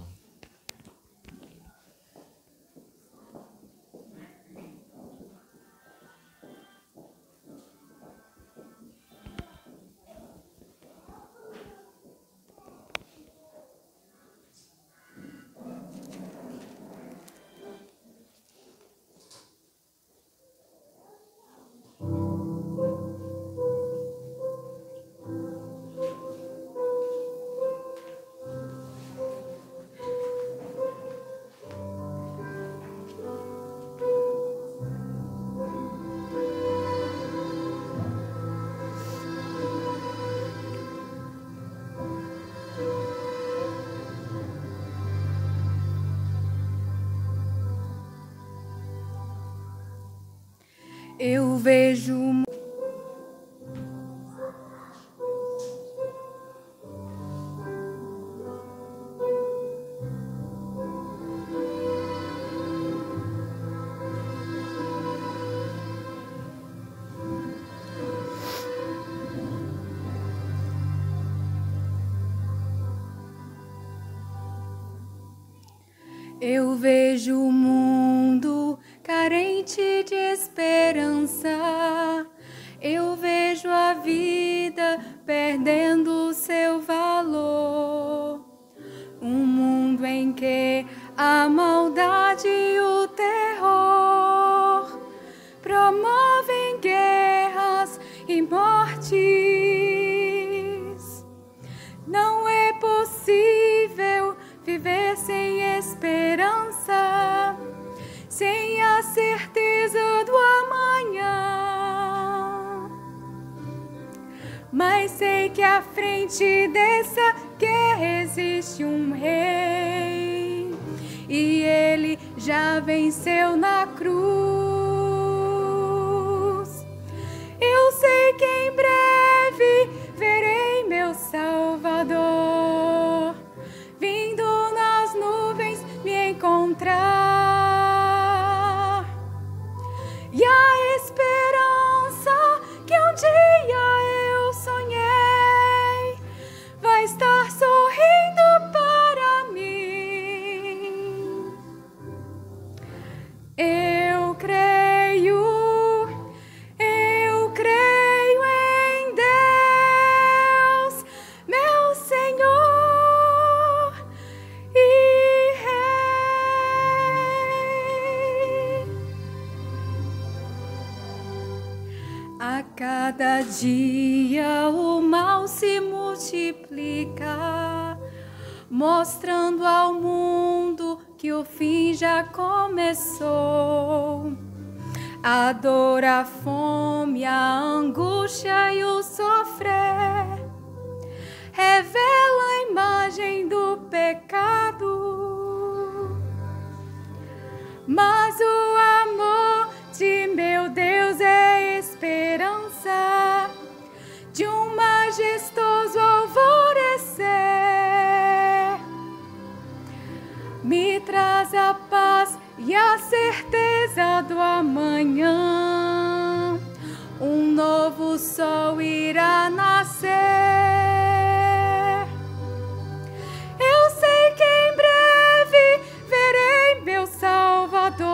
Eu vejo o mundo carente de esperança. Eu vejo a vida perdendo seu valor. Um mundo em que a maldade e o terror promovem guerras e mortes. Não é possível viver sem esperança, sem a certeza do amanhã. Mas sei que à frente dessa guerra existe um rei, e ele já venceu na cruz. Eu sei que em breve verei meu Salvador vindo nas nuvens me encontrar. E a esperança que um dia eu sonhei vai estar sorrindo para mim. Eu creio em Deus, meu Senhor e Rei. A cada dia o mal se multiplica, mostrando ao mundo que o fim já começou. A dor, a fome, a angústia e o sofrer revela a imagem do pecado. Mas o amor de meu Deus é esperança de um majestoso alvorecer. Me traz a paz e a certeza do amanhã. Um novo sol irá nascer. Eu sei que em breve verei meu Salvador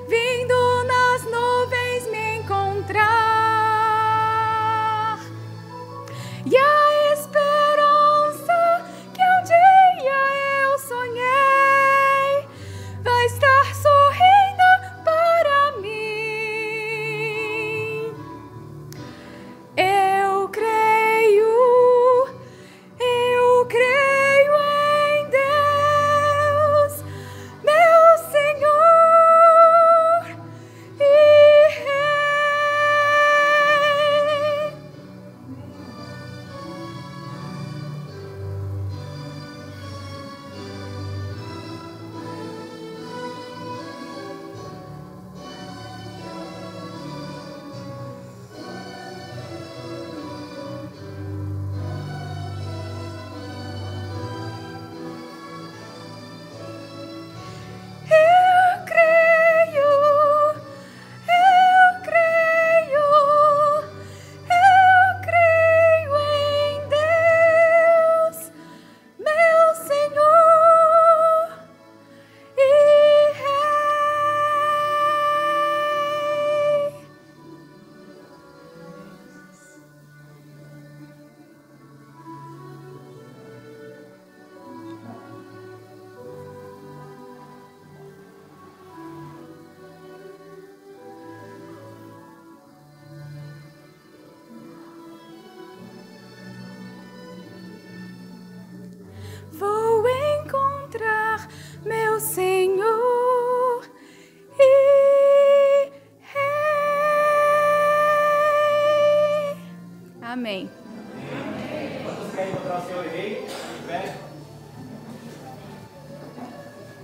vindo nas nuvens me encontrar. E a esperança que um dia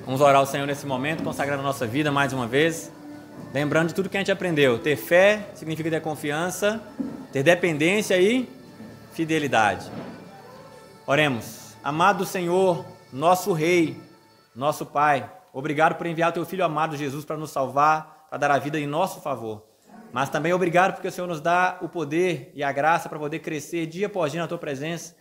Vamos orar ao Senhor nesse momento, consagrando a nossa vida mais uma vez. Lembrando de tudo que a gente aprendeu. Ter fé significa ter confiança, ter dependência e fidelidade. Oremos. Amado Senhor, nosso Rei, nosso Pai, obrigado por enviar o Teu Filho amado Jesus para nos salvar, para dar a vida em nosso favor. Mas também obrigado porque o Senhor nos dá o poder e a graça para poder crescer dia após dia na Tua presença,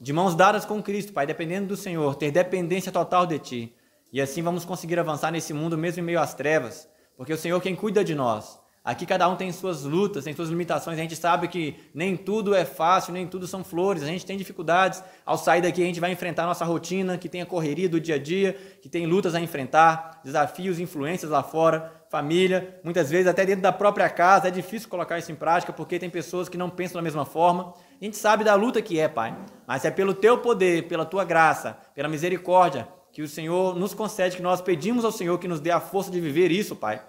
de mãos dadas com Cristo, Pai, dependendo do Senhor, ter dependência total de Ti. E assim vamos conseguir avançar nesse mundo mesmo em meio às trevas, porque o Senhor é quem cuida de nós. Aqui cada um tem suas lutas, tem suas limitações, a gente sabe que nem tudo é fácil, nem tudo são flores, a gente tem dificuldades. Ao sair daqui a gente vai enfrentar a nossa rotina, que tem a correria do dia a dia, que tem lutas a enfrentar, desafios, influências lá fora, família, muitas vezes até dentro da própria casa, é difícil colocar isso em prática, porque tem pessoas que não pensam da mesma forma. A gente sabe da luta que é, Pai, mas é pelo Teu poder, pela Tua graça, pela misericórdia, que o Senhor nos concede, que nós pedimos ao Senhor que nos dê a força de viver isso, Pai.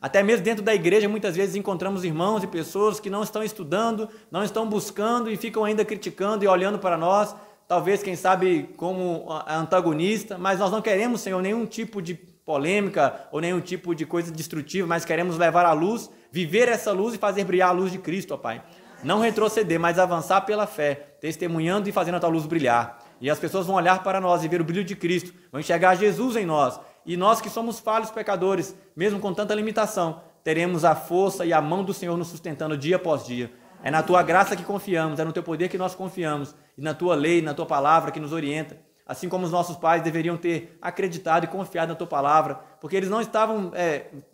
Até mesmo dentro da igreja, muitas vezes encontramos irmãos e pessoas que não estão estudando, não estão buscando e ficam ainda criticando e olhando para nós, talvez, quem sabe, como antagonista, mas nós não queremos, Senhor, nenhum tipo de polêmica ou nenhum tipo de coisa destrutiva, mas queremos levar a luz, viver essa luz e fazer brilhar a luz de Cristo, ó Pai. Não retroceder, mas avançar pela fé, testemunhando e fazendo a Tua luz brilhar. E as pessoas vão olhar para nós e ver o brilho de Cristo, vão enxergar Jesus em nós. E nós que somos falhos pecadores, mesmo com tanta limitação, teremos a força e a mão do Senhor nos sustentando dia após dia. É na Tua graça que confiamos, é no Teu poder que nós confiamos, e na Tua lei, na Tua palavra que nos orienta. Assim como os nossos pais deveriam ter acreditado e confiado na Tua palavra, porque eles não estavam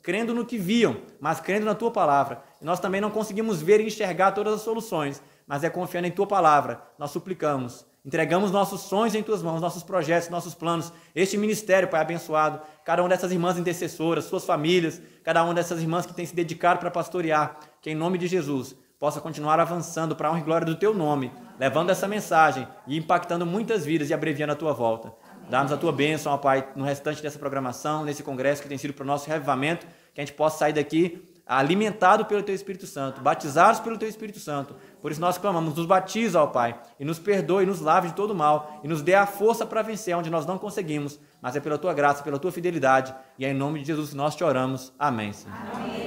crendo no que viam, mas crendo na Tua palavra. E nós também não conseguimos ver e enxergar todas as soluções, mas é confiando em Tua palavra. Nós suplicamos. Entregamos nossos sonhos em Tuas mãos, nossos projetos, nossos planos, este ministério, Pai abençoado, cada uma dessas irmãs intercessoras, suas famílias, cada uma dessas irmãs que tem se dedicado para pastorear, que em nome de Jesus possa continuar avançando para a honra e glória do Teu nome, levando essa mensagem e impactando muitas vidas e abreviando a Tua volta. Dá-nos a Tua bênção, ó Pai, no restante dessa programação, nesse congresso que tem sido para o nosso revivamento, que a gente possa sair daqui alimentado pelo Teu Espírito Santo, batizados pelo Teu Espírito Santo. Por isso nós clamamos, nos batiza, ó Pai, e nos perdoe, e nos lave de todo o mal, e nos dê a força para vencer onde nós não conseguimos, mas é pela Tua graça, pela Tua fidelidade, e é em nome de Jesus que nós te oramos. Amém, Senhor. Amém.